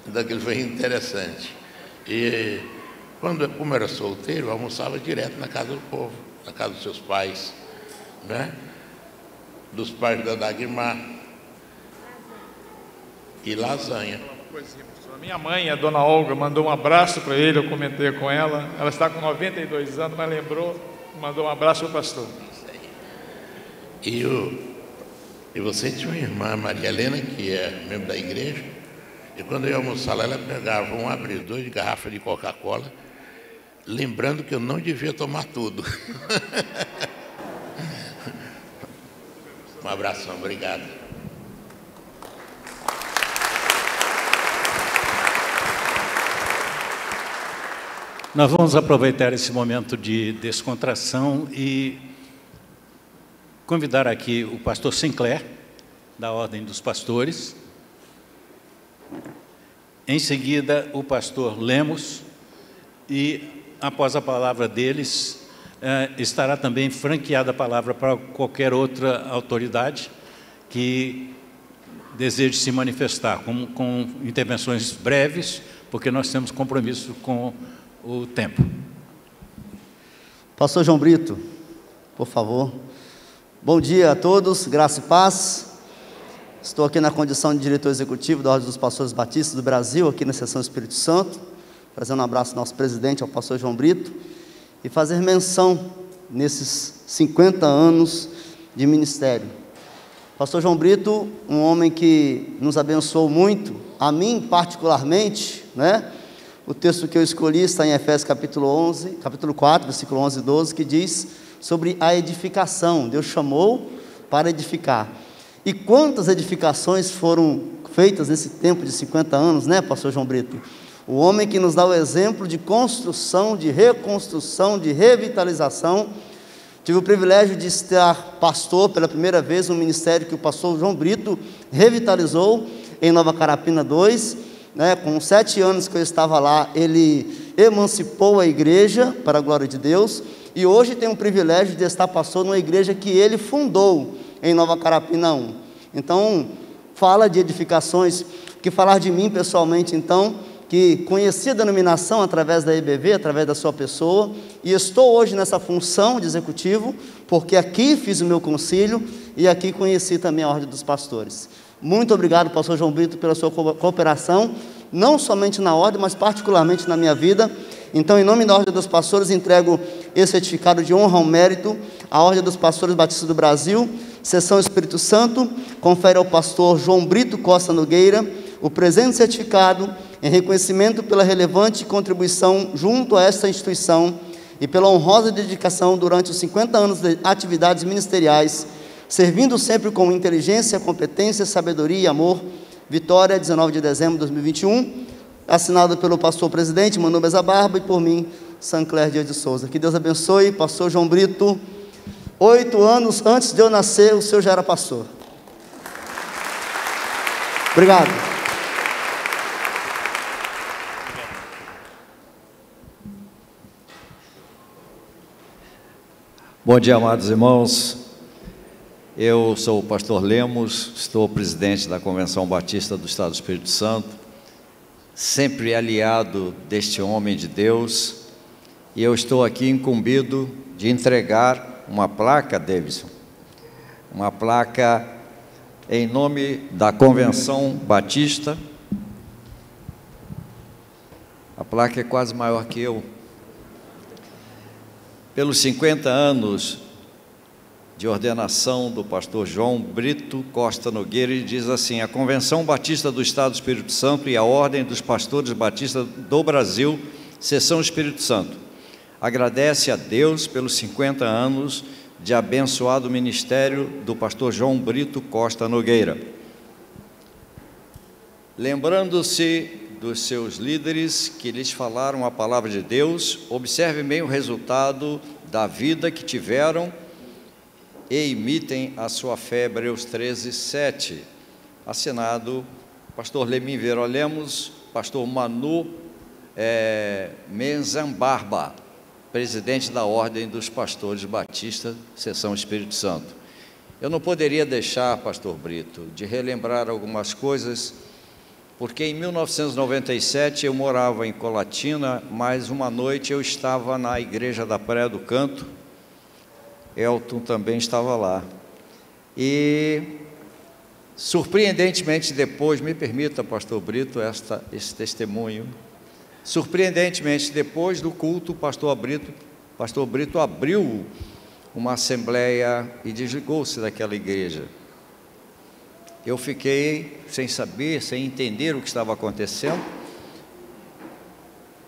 Então aquilo foi interessante. E como era solteiro, eu almoçava direto na casa do povo, na casa dos seus pais, né? Dos pais da Dagmar. E lasanha. A minha mãe, a dona Olga, mandou um abraço para ele, eu comentei com ela. Ela está com 92 anos, mas lembrou, mandou um abraço para o pastor. E você tinha uma irmã, Maria Helena, que é membro da igreja, e quando eu ia almoçar lá, ela pegava um abridor de garrafa de Coca-Cola, lembrando que eu não devia tomar tudo. Um abração, obrigado. Nós vamos aproveitar esse momento de descontração e convidar aqui o pastor Sinclair, da Ordem dos Pastores. Em seguida, o pastor Lemos, e após a palavra deles, estará também franqueada a palavra para qualquer outra autoridade que deseje se manifestar, com intervenções breves, porque nós temos compromisso com o tempo. Pastor João Brito, por favor. Bom dia a todos, graça e paz. Estou aqui na condição de diretor executivo da Ordem dos Pastores Batistas do Brasil, aqui na seção Espírito Santo, trazendo um abraço ao nosso presidente, ao pastor João Brito, e fazer menção nesses 50 anos de ministério. Pastor João Brito, um homem que nos abençoou muito, a mim particularmente, né? O texto que eu escolhi está em Efésios capítulo 4, versículo 11 e 12, que diz sobre a edificação. Deus chamou para edificar. E quantas edificações foram feitas nesse tempo de 50 anos, né, pastor João Brito? O homem que nos dá o exemplo de construção, de reconstrução, de revitalização. Tive o privilégio de estar pastor pela primeira vez no ministério que o pastor João Brito revitalizou em Nova Carapina 2, né? Com 7 anos que eu estava lá, ele emancipou a igreja para a glória de Deus, e hoje tenho o privilégio de estar pastor numa igreja que ele fundou em Nova Carapina 1. Então, fala de edificações, que falar de mim pessoalmente, então, que conheci a denominação através da EBV, através da sua pessoa, e estou hoje nessa função de executivo, porque aqui fiz o meu concílio, e aqui conheci também a Ordem dos Pastores. Muito obrigado, pastor João Brito, pela sua cooperação, não somente na Ordem, mas particularmente na minha vida. Então, em nome da Ordem dos Pastores, entrego esse certificado de honra ao mérito à Ordem dos Pastores Batistas do Brasil, Seção Espírito Santo, confere ao pastor João Brito Costa Nogueira o presente certificado em reconhecimento pela relevante contribuição junto a esta instituição e pela honrosa dedicação durante os 50 anos de atividades ministeriais, servindo sempre com inteligência, competência, sabedoria e amor. Vitória, 19 de dezembro de 2021, assinado pelo pastor presidente Manu Beza Barba e por mim, Sancler Dias de Souza. Que Deus abençoe, pastor João Brito. 8 anos antes de eu nascer, o senhor já era pastor. Obrigado. Bom dia, amados irmãos. Eu sou o pastor Lemos, estou presidente da Convenção Batista do Estado do Espírito Santo, sempre aliado deste homem de Deus, e eu estou aqui incumbido de entregar uma placa, Davidson, uma placa em nome da Convenção Batista. A placa é quase maior que eu. Pelos 50 anos de ordenação do pastor João Brito Costa Nogueira, ele diz assim: a Convenção Batista do Estado do Espírito Santo e a Ordem dos Pastores Batistas do Brasil, Seção Espírito Santo, agradece a Deus pelos 50 anos de abençoado ministério do pastor João Brito Costa Nogueira. Lembrando-se dos seus líderes que lhes falaram a palavra de Deus, observe bem o resultado da vida que tiveram e imitem a sua fé. Hebreus 13, 7, assinado pastor Lemim Vera Lemos, pastor Manu Menzambarba, presidente da Ordem dos Pastores Batistas, Seção Espírito Santo. Eu não poderia deixar, pastor Brito, de relembrar algumas coisas, porque em 1997 eu morava em Colatina, mas uma noite eu estava na igreja da Praia do Canto. Elton também estava lá, e surpreendentemente depois, me permita, pastor Brito, esse testemunho, surpreendentemente depois do culto, pastor Brito abriu uma assembleia e desligou-se daquela igreja. Eu fiquei sem saber, sem entender o que estava acontecendo,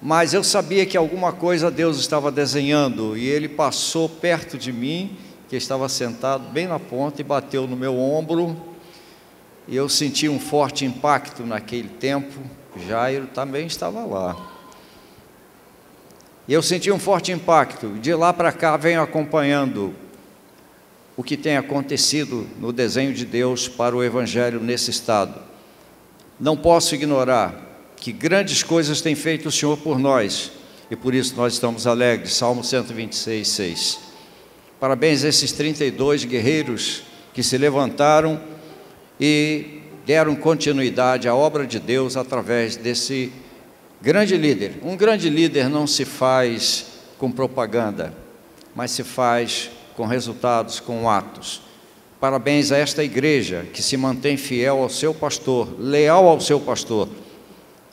mas eu sabia que alguma coisa Deus estava desenhando, e Ele passou perto de mim, que estava sentado bem na ponta, e bateu no meu ombro, e eu senti um forte impacto naquele tempo. Jairo também estava lá, e eu senti um forte impacto. De lá para cá venho acompanhando o que tem acontecido no desenho de Deus para o Evangelho nesse estado. Não posso ignorar que grandes coisas tem feito o Senhor por nós, e por isso nós estamos alegres. Salmo 126, 6. Parabéns a esses 32 guerreiros que se levantaram e deram continuidade à obra de Deus através desse grande líder. Um grande líder não se faz com propaganda, mas se faz com resultados, com atos. Parabéns a esta igreja que se mantém fiel ao seu pastor, leal ao seu pastor.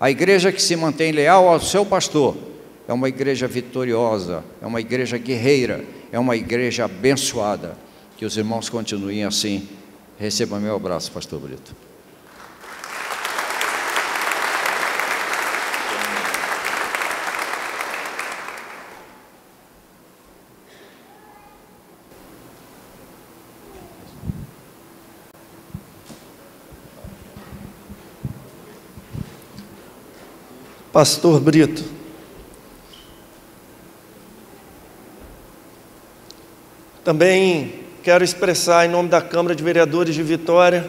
A igreja que se mantém leal ao seu pastor é uma igreja vitoriosa, é uma igreja guerreira, é uma igreja abençoada. Que os irmãos continuem assim. Receba meu abraço, pastor Brito. Pastor Brito, também quero expressar em nome da Câmara de Vereadores de Vitória,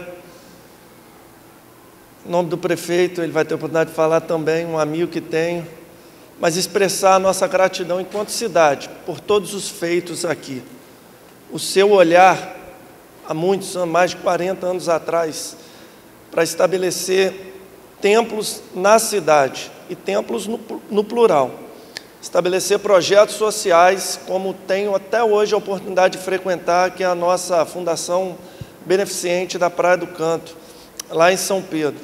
em nome do prefeito, ele vai ter a oportunidade de falar também, um amigo que tenho, mas expressar a nossa gratidão enquanto cidade, por todos os feitos aqui. O seu olhar, há muitos anos, mais de 40 anos atrás, para estabelecer templos na cidade, e templos no plural. Estabelecer projetos sociais, como tenho até hoje a oportunidade de frequentar, que é a nossa Fundação Beneficente da Praia do Canto, lá em São Pedro.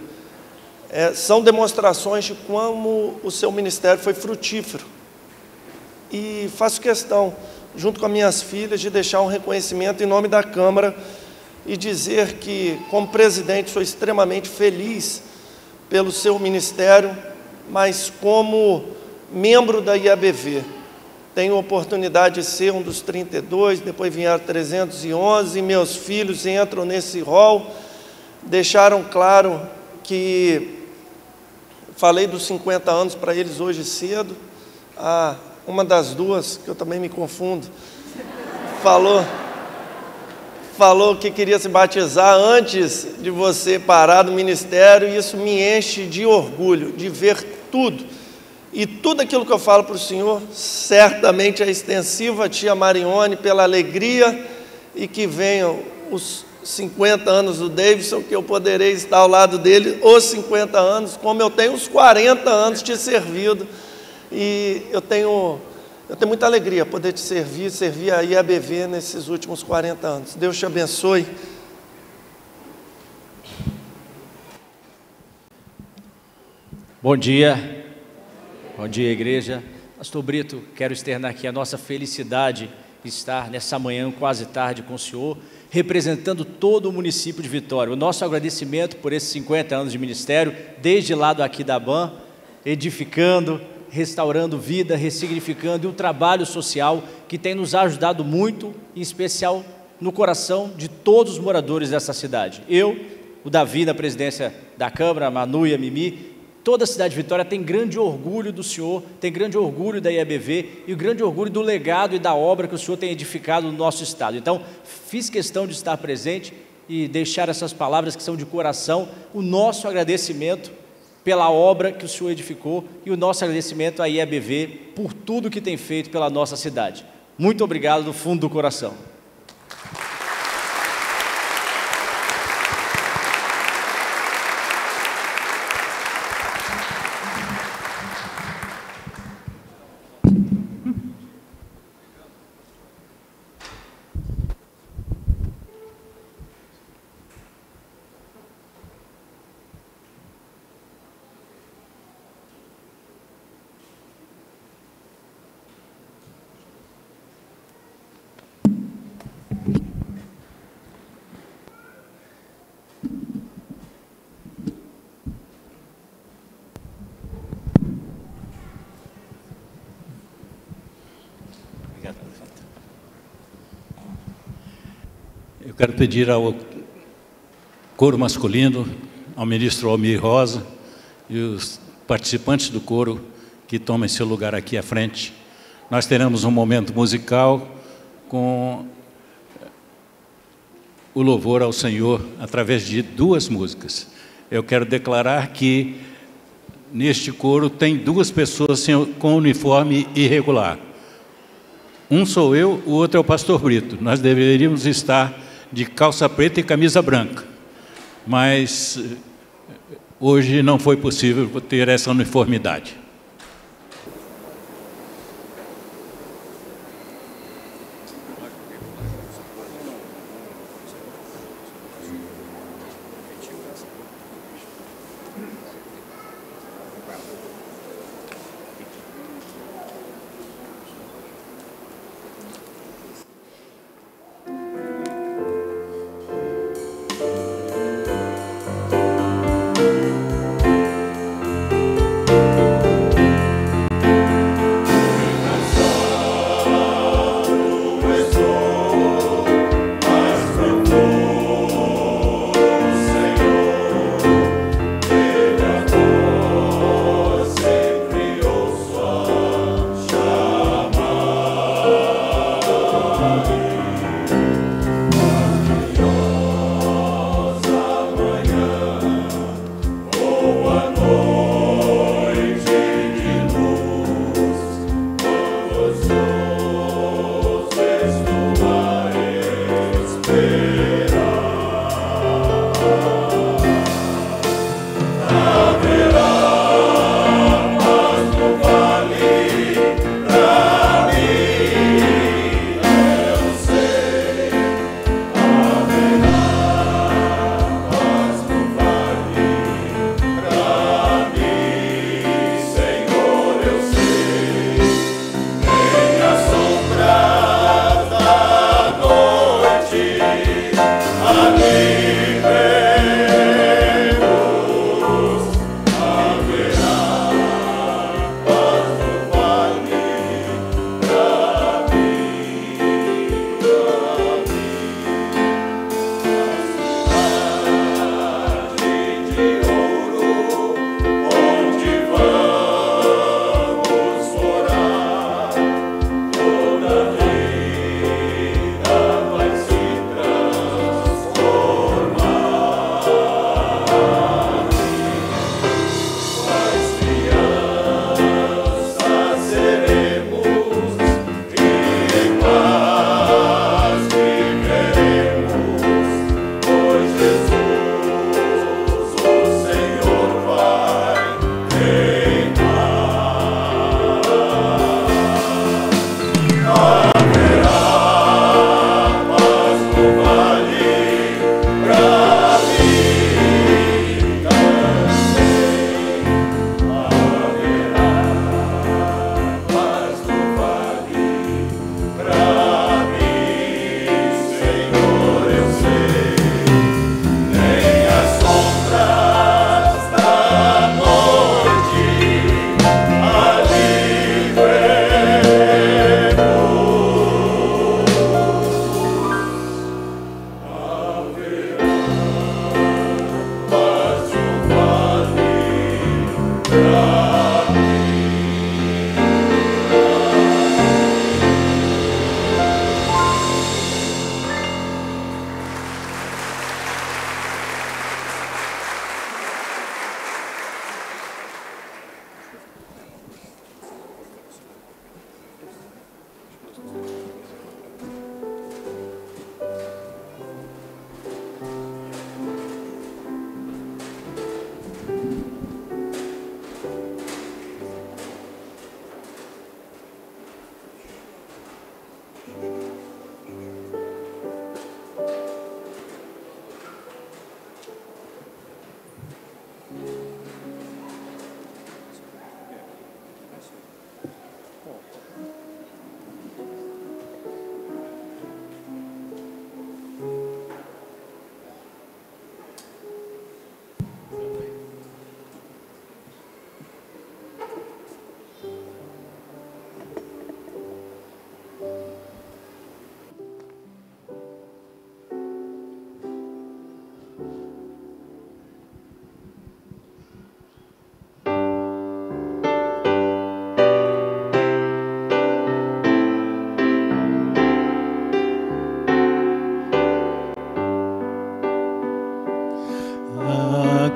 São demonstrações de como o seu ministério foi frutífero. E faço questão, junto com as minhas filhas, de deixar um reconhecimento em nome da Câmara e dizer que, como presidente, sou extremamente feliz pelo seu ministério, mas como membro da IABV, tenho a oportunidade de ser um dos 32, depois vieram 311, e meus filhos entram nesse rol. Deixaram claro que, falei dos 50 anos para eles hoje cedo, uma das duas, que eu também me confundo, falou que queria se batizar antes de você parar do ministério, e isso me enche de orgulho, de ver tudo. E tudo aquilo que eu falo para o senhor, certamente é extensivo a tia Marione, pela alegria, e que venham os 50 anos do Davidson, que eu poderei estar ao lado dele os 50 anos, como eu tenho os 40 anos te servido. E eu tenho muita alegria poder te servir a IABV nesses últimos 40 anos. Deus te abençoe. Bom dia. Bom dia, igreja. Pastor Brito, quero externar aqui a nossa felicidade de estar nessa manhã, quase tarde, com o senhor, representando todo o município de Vitória. O nosso agradecimento por esses 50 anos de ministério, desde lá do Aquidaban, edificando, restaurando vida, ressignificando, e o trabalho social que tem nos ajudado muito, em especial no coração de todos os moradores dessa cidade. Eu, o Davi na presidência da Câmara, a Manu e a Mimi, toda a cidade de Vitória tem grande orgulho do senhor, tem grande orgulho da IABV e o grande orgulho do legado e da obra que o senhor tem edificado no nosso estado. Então, fiz questão de estar presente e deixar essas palavras que são de coração, o nosso agradecimento pela obra que o senhor edificou e o nosso agradecimento à IABV por tudo que tem feito pela nossa cidade. Muito obrigado do fundo do coração. Eu quero pedir ao coro masculino, ao ministro Almir Rosa e os participantes do coro que tomem seu lugar aqui à frente. Nós teremos um momento musical com o louvor ao Senhor através de duas músicas. Eu quero declarar que neste coro tem duas pessoas com uniforme irregular. Um sou eu, o outro é o pastor Brito. Nós deveríamos estar de calça preta e camisa branca, mas hoje não foi possível ter essa uniformidade.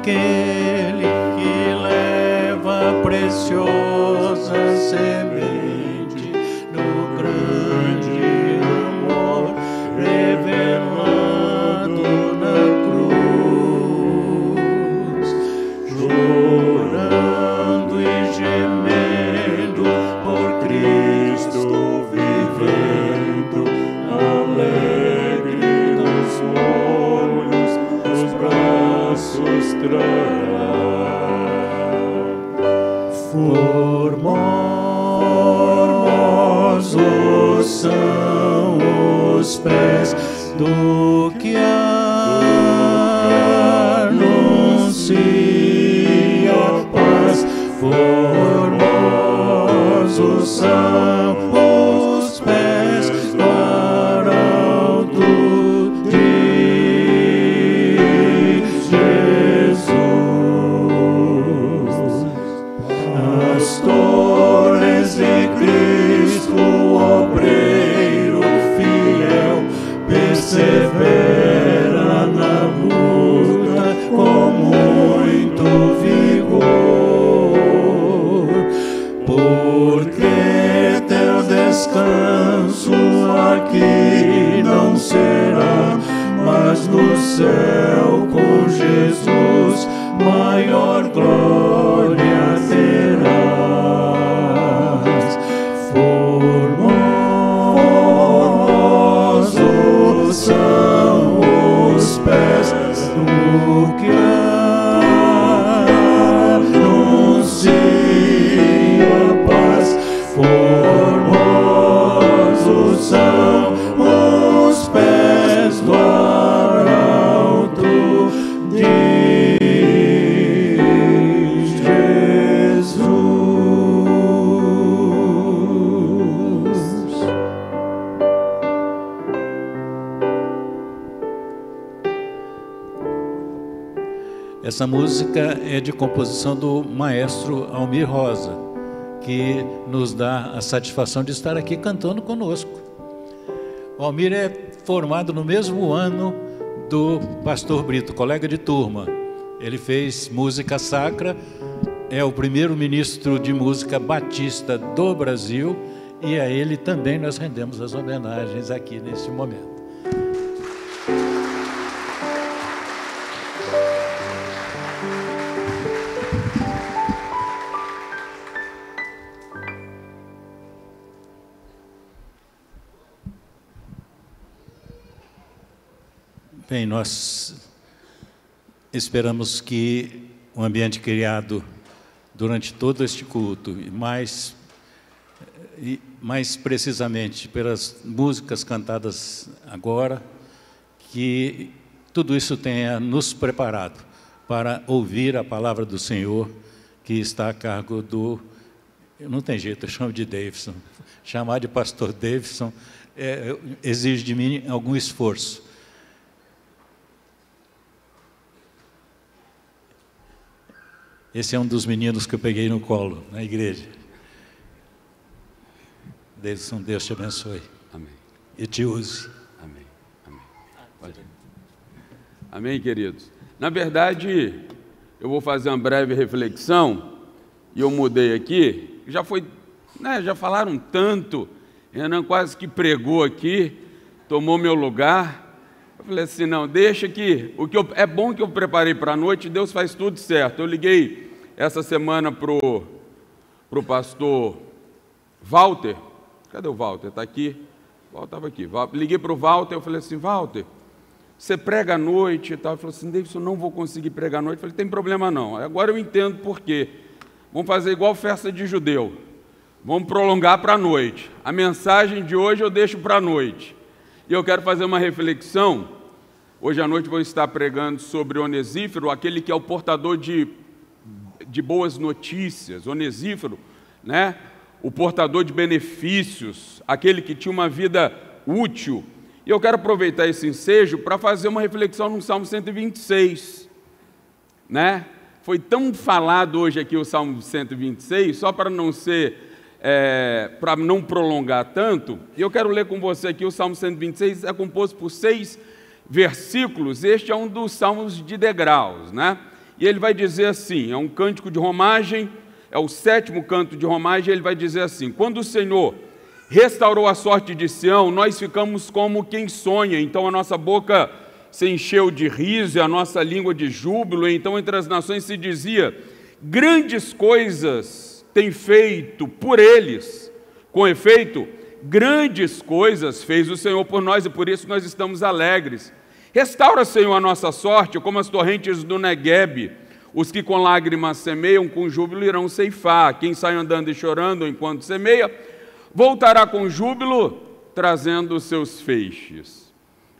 aquele que leva preciosa semente no grande amor revelado na cruz, chorando e gemendo por Cristo vivendo, alegre nos molhos, os braços trará. Formosos são os pés do que anuncia paz. Formosos são os pés do arauto de Jesus. As torres de Cristo, obreiro fiel, persevera na luta com muito vigor, porque teu descanso aqui não será, mas no céu com Jesus maior glória terás. Formosos são os pés do que anuncia paz. Formosos são os pés do arauto de Jesus. Essa música é de composição do maestro Almir Rosa, que nos dá a satisfação de estar aqui cantando conosco. O Almir é formado no mesmo ano do pastor Brito, colega de turma. Ele fez música sacra, é o primeiro ministro de música batista do Brasil, e a ele também nós rendemos as homenagens aqui neste momento. Bem, nós esperamos que o ambiente criado durante todo este culto, e mais precisamente pelas músicas cantadas agora, que tudo isso tenha nos preparado para ouvir a palavra do Senhor, que está a cargo do... Não tem jeito, eu chamo de Davidson. Chamar de pastor Davidson exige de mim algum esforço. Esse é um dos meninos que eu peguei no colo, na igreja. Davidson, Deus te abençoe. Amém. E te use. Amém. Amém. Amém, queridos. Na verdade, eu vou fazer uma breve reflexão, e eu mudei aqui. Já foi, né, já falaram tanto, Renan quase que pregou aqui, tomou meu lugar. Eu falei assim, não, deixa que... é bom que eu preparei para a noite, Deus faz tudo certo. Eu liguei essa semana para o pastor Walter. Cadê o Walter? Está aqui? O Walter estava aqui. Liguei para o Walter, eu falei assim, Walter, você prega à noite e tal? Ele falou assim, Davidson, eu não vou conseguir pregar à noite. Eu falei, tem problema não. Agora eu entendo por quê. Vamos fazer igual festa de judeu. Vamos prolongar para a noite. A mensagem de hoje eu deixo para a noite. E eu quero fazer uma reflexão. Hoje à noite vou estar pregando sobre Onesíforo, aquele que é o portador de boas notícias. Onesíforo, né? O portador de benefícios, aquele que tinha uma vida útil. E eu quero aproveitar esse ensejo para fazer uma reflexão no Salmo 126, né? Foi tão falado hoje aqui o Salmo 126, só para não ser, para não prolongar tanto, e eu quero ler com você aqui o Salmo 126, é composto por 6 versículos, este é um dos salmos de degraus, né? e ele vai dizer assim, é um cântico de romagem, é o 7º canto de romagem, ele vai dizer assim: quando o Senhor restaurou a sorte de Sião, nós ficamos como quem sonha, então a nossa boca se encheu de riso e a nossa língua de júbilo, então entre as nações se dizia, grandes coisas tem feito por eles, com efeito, grandes coisas fez o Senhor por nós e por isso nós estamos alegres. Restaura, Senhor, a nossa sorte, como as torrentes do Neguebe. Os que com lágrimas semeiam, com júbilo irão ceifar. Quem sai andando e chorando enquanto semeia, voltará com júbilo, trazendo os seus feixes.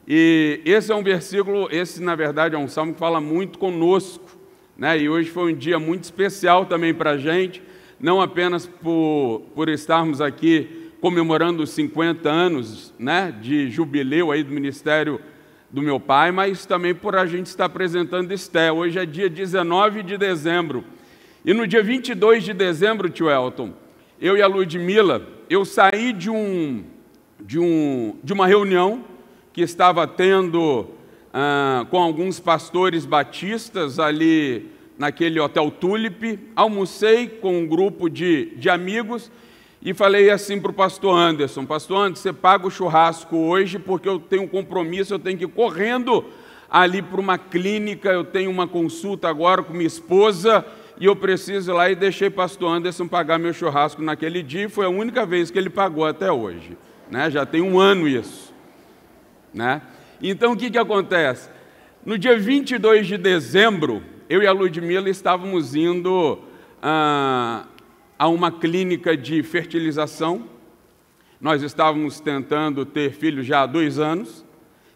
E esse é um versículo, esse na verdade é um salmo que fala muito conosco, né? E hoje foi um dia muito especial também para a gente, não apenas por estarmos aqui comemorando os 50 anos, né, de jubileu aí do ministério do meu pai, mas também por a gente estar apresentando Esté. Hoje é dia 19 de dezembro. E no dia 22 de dezembro, tio Elton, eu e a Ludmila, eu saí de uma reunião que estava tendo com alguns pastores batistas ali naquele Hotel Tulip, almocei com um grupo de amigos e falei assim para o pastor Anderson, você paga o churrasco hoje porque eu tenho um compromisso, eu tenho que ir correndo ali para uma clínica, eu tenho uma consulta agora com minha esposa e eu preciso ir lá, e deixei o pastor Anderson pagar meu churrasco naquele dia, e foi a única vez que ele pagou até hoje, né? Já tem um ano isso, né? Então o que acontece? No dia 22 de dezembro, eu e a Ludmila estávamos indo a uma clínica de fertilização. Nós estávamos tentando ter filhos já há 2 anos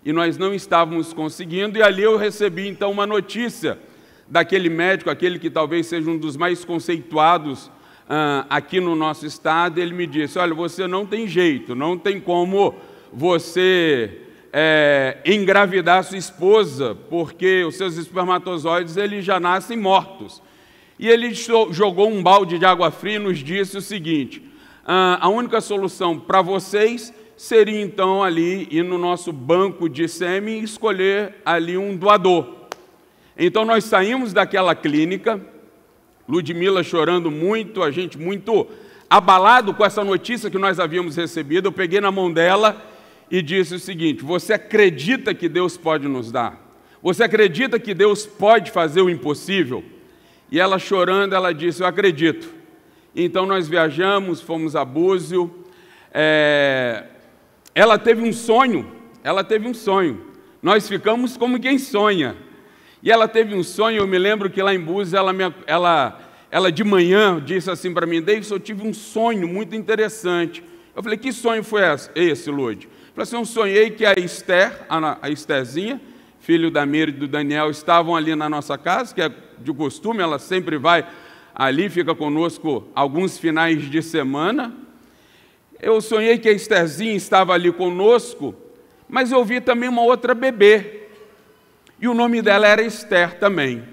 e nós não estávamos conseguindo, e ali eu recebi então uma notícia daquele médico, aquele que talvez seja um dos mais conceituados aqui no nosso estado. Ele me disse, olha, você não tem jeito, não tem como você engravidar sua esposa, porque os seus espermatozoides eles já nascem mortos. E ele jogou um balde de água fria e nos disse o seguinte, a única solução para vocês seria então ali ir no nosso banco de sêmen e escolher ali um doador. Então nós saímos daquela clínica, Ludmila chorando muito, a gente muito abalado com essa notícia que nós havíamos recebido. Eu peguei na mão dela e disse o seguinte, você acredita que Deus pode nos dar? Você acredita que Deus pode fazer o impossível? E ela chorando, ela disse, eu acredito. Então nós viajamos, fomos a Búzio. Ela teve um sonho, Nós ficamos como quem sonha. E ela teve um sonho, eu me lembro que lá em Búzio, ela de manhã disse assim para mim, Davidson, eu tive um sonho muito interessante. Eu falei, que sonho foi esse, Lud? Eu falei assim, eu sonhei que a Esther, a Estherzinha, filho da Meire e do Daniel, estavam ali na nossa casa, que é de costume, ela sempre vai ali, fica conosco alguns finais de semana. Eu sonhei que a Estherzinha estava ali conosco, mas eu vi também uma outra bebê, e o nome dela era Esther também.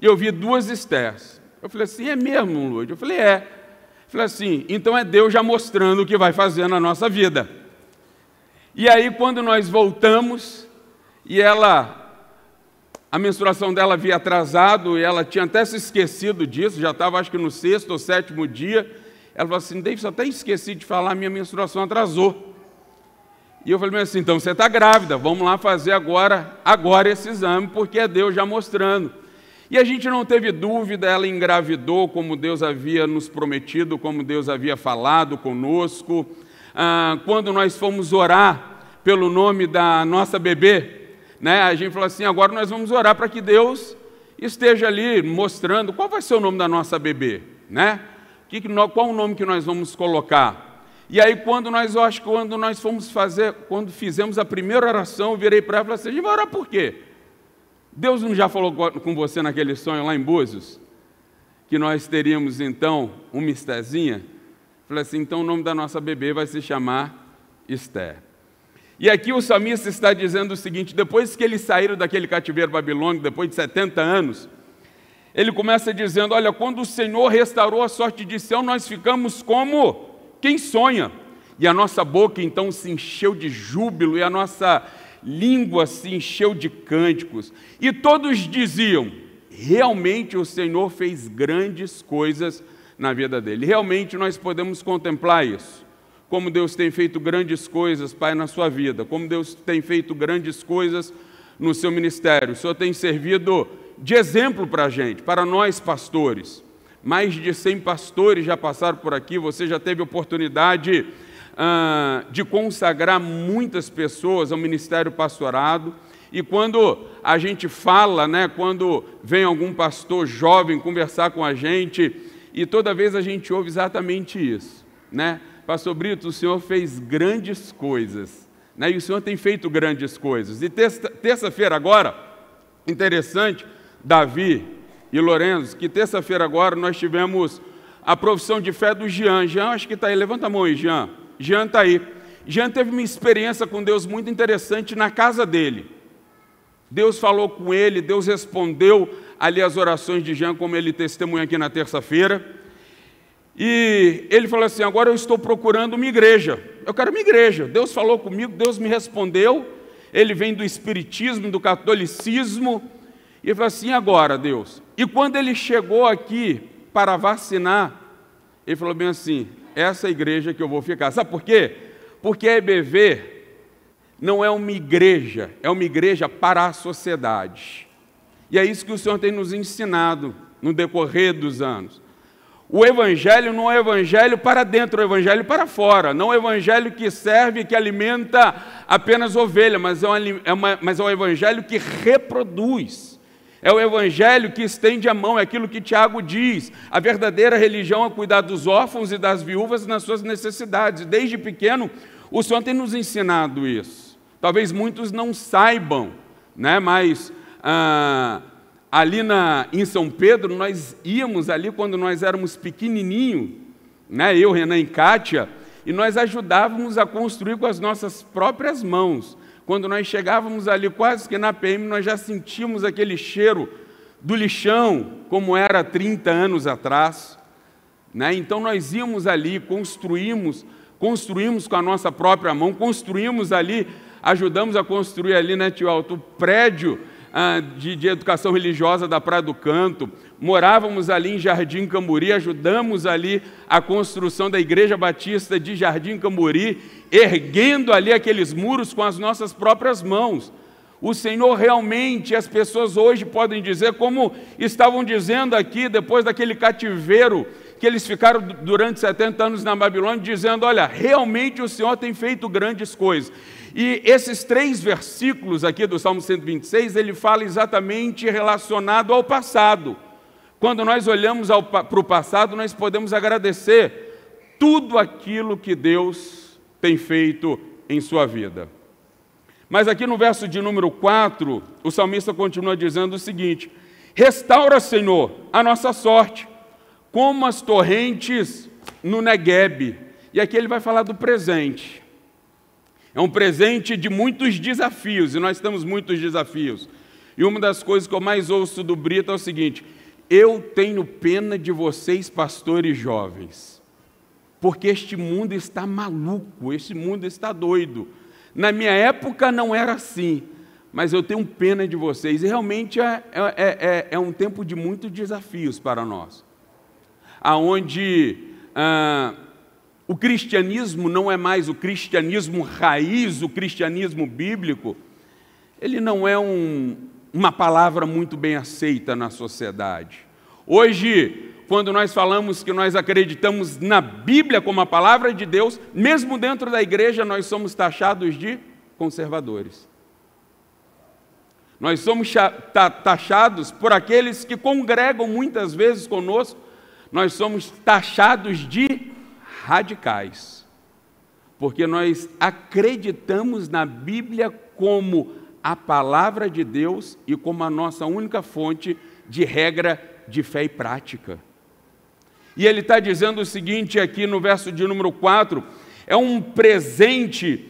E eu vi 2 Esthers. Eu falei assim, é mesmo, Lud? Eu falei, é. Eu falei assim, então é Deus já mostrando o que vai fazer na nossa vida. E aí, quando nós voltamos, e a menstruação dela havia atrasado, e ela tinha até se esquecido disso, já estava acho que no 6º ou 7º dia, ela falou assim, David, eu até esqueci de falar, minha menstruação atrasou. E eu falei assim, então você está grávida, vamos lá fazer agora esse exame, porque é Deus já mostrando. E a gente não teve dúvida, ela engravidou como Deus havia nos prometido, como Deus havia falado conosco. Quando nós fomos orar pelo nome da nossa bebê, né, a gente falou assim, agora nós vamos orar para que Deus esteja ali mostrando qual vai ser o nome da nossa bebê, né? Qual o nome que nós vamos colocar? E aí quando fizemos a primeira oração, eu virei para ela e falei assim, a gente vai orar por quê? Deus não já falou com você naquele sonho lá em Búzios? Que nós teríamos então uma Estherzinha? Falei assim, então o nome da nossa bebê vai se chamar Esther. E aqui o salmista está dizendo o seguinte, depois que eles saíram daquele cativeiro babilônico, depois de 70 anos, ele começa dizendo, olha, quando o Senhor restaurou a sorte de Sião, nós ficamos como quem sonha. E a nossa boca então se encheu de júbilo, e a nossa língua se encheu de cânticos. E todos diziam, realmente o Senhor fez grandes coisas na vida dele. Realmente nós podemos contemplar isso. Como Deus tem feito grandes coisas, Pai, na sua vida. Como Deus tem feito grandes coisas no seu ministério. O Senhor tem servido de exemplo para a gente, para nós pastores. Mais de 100 pastores já passaram por aqui. Você já teve oportunidade de consagrar muitas pessoas ao ministério pastorado. E quando a gente fala, né, quando vem algum pastor jovem conversar com a gente, e toda vez a gente ouve exatamente isso, né? Pastor Brito, o senhor fez grandes coisas, né? E o senhor tem feito grandes coisas. E terça-feira agora, interessante, Davi e Lourenço, que terça-feira agora nós tivemos a profissão de fé do Jean. Jean, acho que está aí, levanta a mão aí, Jean. Jean está aí. Jean teve uma experiência com Deus muito interessante na casa dele. Deus falou com ele, Deus respondeu ali as orações de Jean, como ele testemunha aqui na terça-feira. E ele falou assim, agora eu estou procurando uma igreja. Eu quero uma igreja. Deus falou comigo, Deus me respondeu. Ele vem do espiritismo, do catolicismo. E ele falou assim, agora, Deus? E quando ele chegou aqui para vacinar, ele falou bem assim, essa é a igreja que eu vou ficar. Sabe por quê? Porque a EBV não é uma igreja, é uma igreja para a sociedade. E é isso que o Senhor tem nos ensinado no decorrer dos anos. O evangelho não é o evangelho para dentro, é o evangelho para fora. Não é o evangelho que serve, que alimenta apenas ovelha, mas é o evangelho que reproduz. É o evangelho que estende a mão, é aquilo que Tiago diz. A verdadeira religião é cuidar dos órfãos e das viúvas nas suas necessidades. Desde pequeno, o Senhor tem nos ensinado isso. Talvez muitos não saibam, né? Mas ali em São Pedro, nós íamos ali quando nós éramos pequenininhos, né? Eu, Renan e Kátia, e nós ajudávamos a construir com as nossas próprias mãos. Quando nós chegávamos ali quase que na PM, nós já sentíamos aquele cheiro do lixão, como era 30 anos atrás, né? Então nós íamos ali, construímos com a nossa própria mão, construímos ali, ajudamos a construir ali, né, tio Alto, o prédio de educação religiosa da Praia do Canto. Morávamos ali em Jardim Camburi, ajudamos ali a construção da Igreja Batista de Jardim Camburi, erguendo ali aqueles muros com as nossas próprias mãos. O Senhor realmente, as pessoas hoje podem dizer, como estavam dizendo aqui, depois daquele cativeiro, que eles ficaram durante 70 anos na Babilônia, dizendo, olha, realmente o Senhor tem feito grandes coisas. E esses 3 versículos aqui do Salmo 126, ele fala exatamente relacionado ao passado. Quando nós olhamos para o passado, nós podemos agradecer tudo aquilo que Deus tem feito em sua vida. Mas aqui no verso de número 4, o salmista continua dizendo o seguinte, restaura, Senhor, a nossa sorte, como as torrentes no Neguebe. E aqui ele vai falar do presente. É um presente de muitos desafios, e nós temos muitos desafios. E uma das coisas que eu mais ouço do Brito é o seguinte, eu tenho pena de vocês, pastores jovens, porque este mundo está maluco, este mundo está doido. Na minha época não era assim, mas eu tenho pena de vocês. E realmente é um tempo de muitos desafios para nós, aonde o cristianismo não é mais o cristianismo raiz, o cristianismo bíblico. Ele não é uma palavra muito bem aceita na sociedade. Hoje, quando nós falamos que nós acreditamos na Bíblia como a palavra de Deus, mesmo dentro da igreja nós somos taxados de conservadores. Nós somos taxados por aqueles que congregam muitas vezes conosco, nós somos taxados de radicais, porque nós acreditamos na Bíblia como a palavra de Deus e como a nossa única fonte de regra de fé e prática. E ele está dizendo o seguinte aqui no verso de número 4, é um presente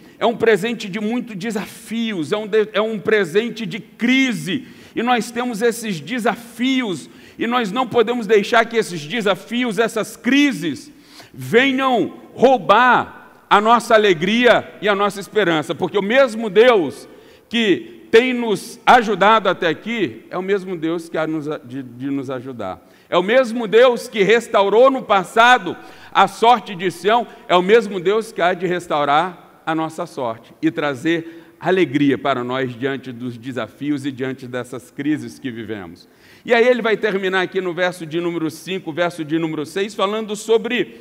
de muitos desafios, é um presente de crise, e nós temos esses desafios, e nós não podemos deixar que esses desafios, essas crises, venham roubar a nossa alegria e a nossa esperança, porque o mesmo Deus que tem nos ajudado até aqui, é o mesmo Deus que há de nos ajudar. É o mesmo Deus que restaurou no passado a sorte de Sião, é o mesmo Deus que há de restaurar a nossa sorte e trazer alegria para nós diante dos desafios e diante dessas crises que vivemos. E aí ele vai terminar aqui no verso de número 5, verso de número 6, falando sobre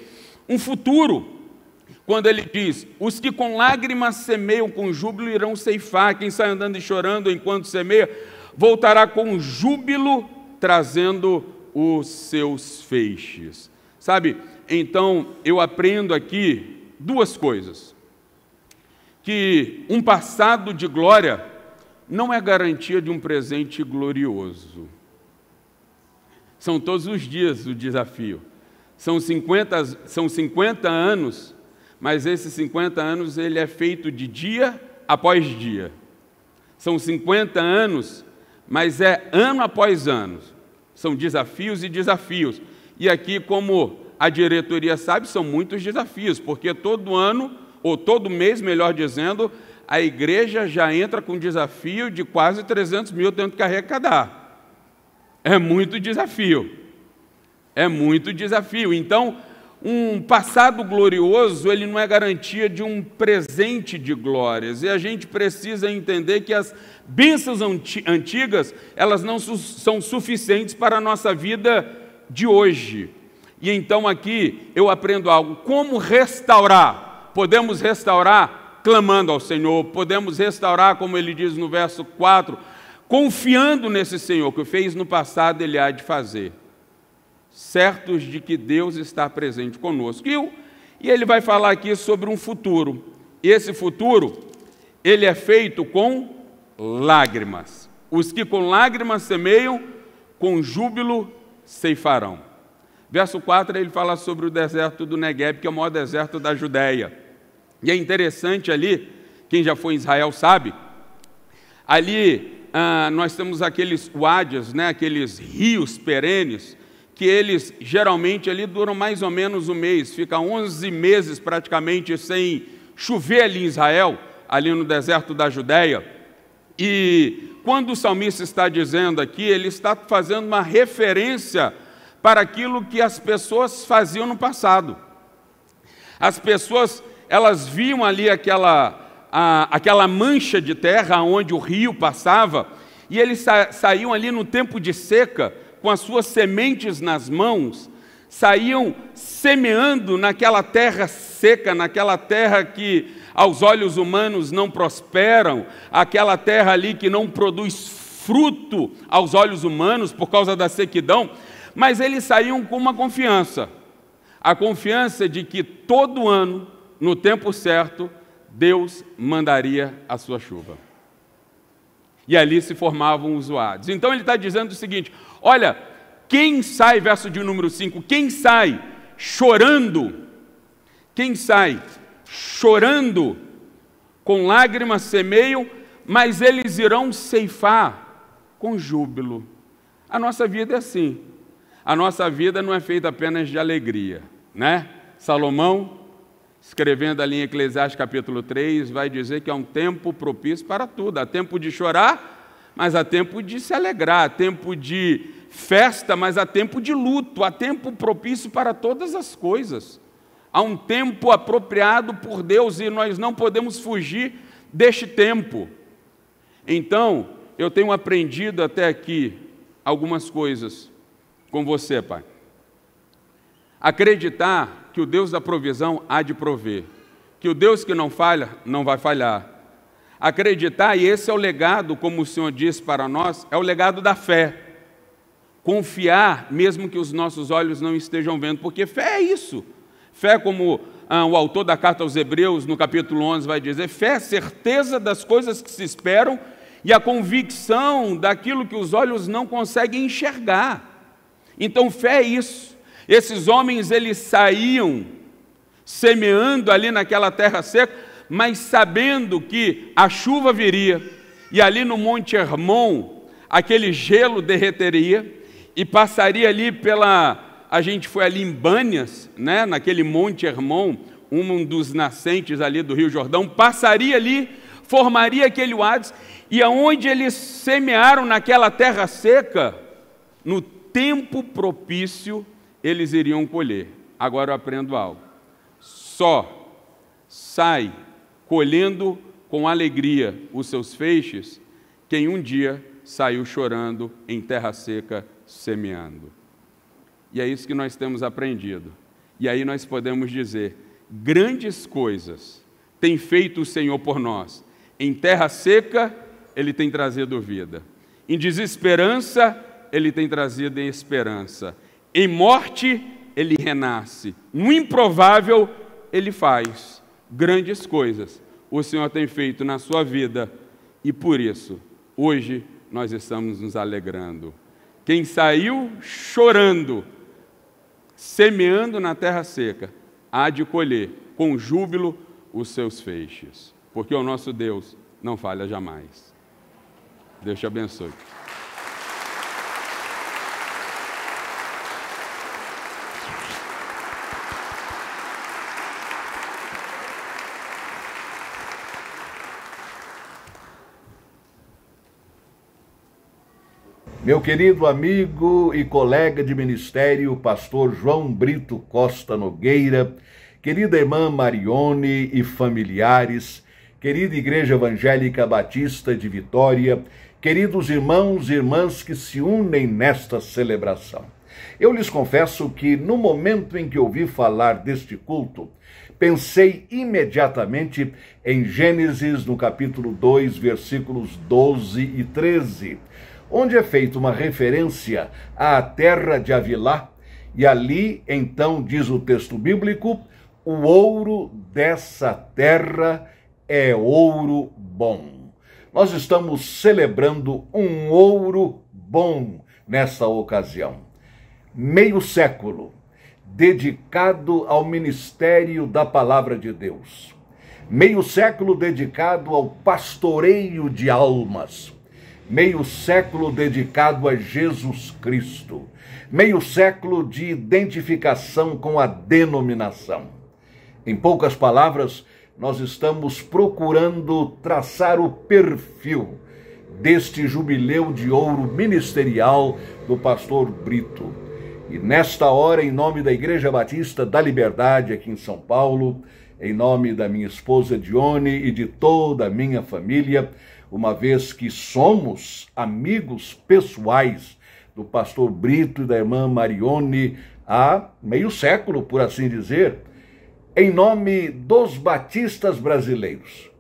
um futuro, quando ele diz: os que com lágrimas semeiam, com júbilo irão ceifar. Quem sai andando e chorando enquanto semeia, voltará com júbilo, trazendo os seus feixes. Sabe, então eu aprendo aqui duas coisas: que um passado de glória não é garantia de um presente glorioso. São todos os dias o desafio. São 50 anos, mas esses 50 anos ele é feito de dia após dia. São 50 anos, mas é ano após ano. São desafios e desafios. E aqui, como a diretoria sabe, são muitos desafios, porque todo ano, ou todo mês, melhor dizendo, a igreja já entra com um desafio de quase 300 mil tendo que arrecadar. É muito desafio. É muito desafio. Então, um passado glorioso, ele não é garantia de um presente de glórias. E a gente precisa entender que as bênçãos antigas, elas não são suficientes para a nossa vida de hoje. E então aqui eu aprendo algo: como restaurar? Podemos restaurar clamando ao Senhor, podemos restaurar, como ele diz no verso 4, confiando nesse Senhor, que fez no passado, ele há de fazer, certos de que Deus está presente conosco. E ele vai falar aqui sobre um futuro. E esse futuro, ele é feito com lágrimas. Os que com lágrimas semeiam, com júbilo ceifarão. Verso 4, ele fala sobre o deserto do Negueb, que é o maior deserto da Judéia. E é interessante ali, quem já foi em Israel sabe, ali nós temos aqueles wadias, né, aqueles rios perenes, que eles geralmente ali duram mais ou menos um mês, fica 11 meses praticamente sem chover ali em Israel, ali no deserto da Judéia. E quando o salmista está dizendo aqui, ele está fazendo uma referência para aquilo que as pessoas faziam no passado. As pessoas, elas viam ali aquela mancha de terra onde o rio passava, e eles saíam ali no tempo de seca, com as suas sementes nas mãos, saíam semeando naquela terra seca, naquela terra que aos olhos humanos não prosperam, aquela terra ali que não produz fruto aos olhos humanos por causa da sequidão, mas eles saíam com uma confiança, a confiança de que todo ano, no tempo certo, Deus mandaria a sua chuva. E ali se formavam os oásis. Então ele está dizendo o seguinte: olha, quem sai, verso de número 5, quem sai chorando com lágrimas semeiam, mas eles irão ceifar com júbilo. A nossa vida é assim. A nossa vida não é feita apenas de alegria, né? Salomão, escrevendo ali em Eclesiastes capítulo 3, vai dizer que é um tempo propício para tudo. Há tempo de chorar, mas há tempo de se alegrar. Há tempo de festa, mas há tempo de luto. Há tempo propício para todas as coisas. Há um tempo apropriado por Deus e nós não podemos fugir deste tempo. Então, eu tenho aprendido até aqui algumas coisas com você, Pai. Acreditar que o Deus da provisão há de prover, que o Deus que não falha, não vai falhar. Acreditar, e esse é o legado, como o Senhor disse para nós, é o legado da fé. Confiar, mesmo que os nossos olhos não estejam vendo, porque fé é isso. Fé, como o autor da carta aos Hebreus, no capítulo 11, vai dizer, fé é a certeza das coisas que se esperam e a convicção daquilo que os olhos não conseguem enxergar. Então, fé é isso. Esses homens, eles saíam semeando ali naquela terra seca, mas sabendo que a chuva viria, e ali no Monte Hermon, aquele gelo derreteria, e passaria ali a gente foi ali em Bânias, naquele Monte Hermon, um dos nascentes ali do Rio Jordão, passaria ali formaria aquele oásis, e aonde eles semearam naquela terra seca, no tempo propício, eles iriam colher. Agora eu aprendo algo. Só sai colhendo com alegria os seus feixes quem um dia saiu chorando em terra seca, semeando. E é isso que nós temos aprendido. E aí nós podemos dizer, grandes coisas tem feito o Senhor por nós. Em terra seca, Ele tem trazido vida. Em desesperança, Ele tem trazido esperança. Em morte, Ele renasce. No improvável, Ele faz grandes coisas. O Senhor tem feito na sua vida e por isso, hoje, nós estamos nos alegrando. Quem saiu chorando, semeando na terra seca, há de colher com júbilo os seus feixes, porque o nosso Deus não falha jamais. Deus te abençoe. Meu querido amigo e colega de ministério, pastor João Brito Costa Nogueira, querida irmã Marione e familiares, querida Igreja Evangélica Batista de Vitória, queridos irmãos e irmãs que se unem nesta celebração. Eu lhes confesso que no momento em que ouvi falar deste culto, pensei imediatamente em Gênesis, no capítulo 2, versículos 12 e 13, onde é feita uma referência à terra de Havilá, e ali, então, diz o texto bíblico, o ouro dessa terra é ouro bom. Nós estamos celebrando um ouro bom nesta ocasião. Meio século dedicado ao ministério da Palavra de Deus. Meio século dedicado ao pastoreio de almas. Meio século dedicado a Jesus Cristo. Meio século de identificação com a denominação. Em poucas palavras, nós estamos procurando traçar o perfil deste jubileu de ouro ministerial do pastor Brito. E nesta hora, em nome da Igreja Batista da Liberdade aqui em São Paulo, em nome da minha esposa Dione e de toda a minha família, uma vez que somos amigos pessoais do pastor Brito e da irmã Marione há meio século, por assim dizer, em nome dos batistas brasileiros,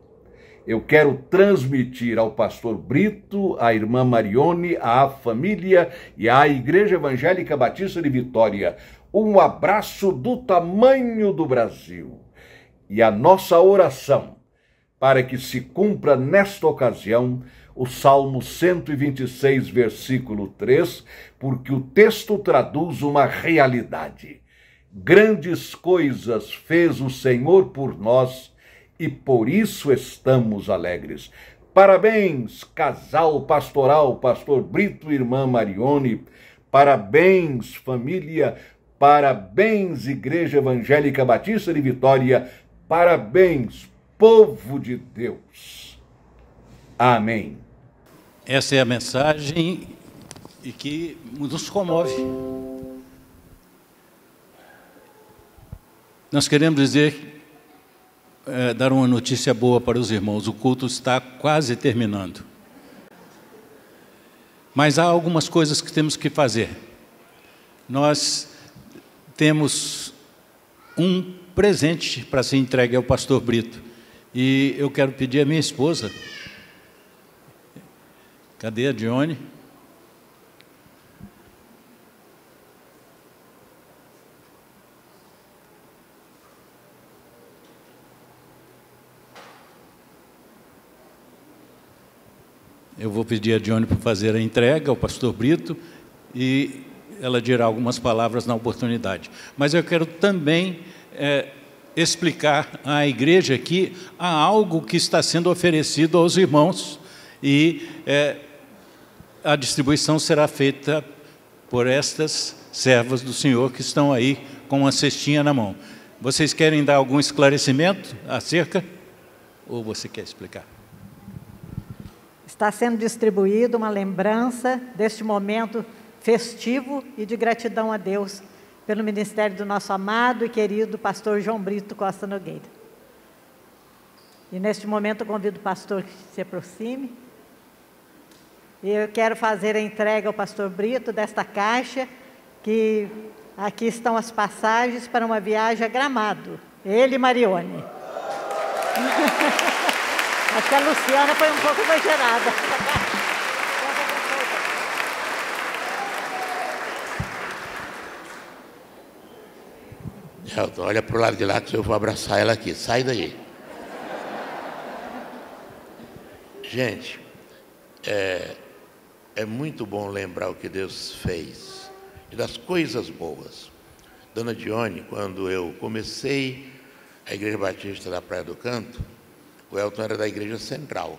eu quero transmitir ao pastor Brito, à irmã Marione, à família e à Igreja Evangélica Batista de Vitória um abraço do tamanho do Brasil e a nossa oração para que se cumpra nesta ocasião o Salmo 126, versículo 3, porque o texto traduz uma realidade. Grandes coisas fez o Senhor por nós e por isso estamos alegres. Parabéns, casal pastoral, pastor Brito e irmã Marione. Parabéns, família. Parabéns, Igreja Evangélica Batista de Vitória. Parabéns, povo de Deus. Amém. Essa é a mensagem e que nos comove. Nós queremos dizer, dar uma notícia boa para os irmãos. O culto está quase terminando. Mas há algumas coisas que temos que fazer. Nós temos um presente para ser entregue ao pastor Brito. E eu quero pedir à minha esposa, cadê a Dione? Eu vou pedir a Dione para fazer a entrega ao pastor Brito e ela dirá algumas palavras na oportunidade. Mas eu quero também explicar à igreja que há algo que está sendo oferecido aos irmãos e a distribuição será feita por estas servas do Senhor que estão aí com uma cestinha na mão. Vocês querem dar algum esclarecimento acerca? Ou você quer explicar? Está sendo distribuída uma lembrança deste momento festivo e de gratidão a Deus pelo ministério do nosso amado e querido pastor João Brito Costa Nogueira. E neste momento eu convido o pastor que se aproxime. E eu quero fazer a entrega ao pastor Brito desta caixa, que aqui estão as passagens para uma viagem a Gramado. Ele e Marione. Acho que a Luciana foi um pouco exagerada. Elton, olha para o lado de lá que eu vou abraçar ela aqui. Sai daí. Gente, é muito bom lembrar o que Deus fez e das coisas boas. Dona Dione, quando eu comecei a Igreja Batista da Praia do Canto, o Elton era da Igreja Central.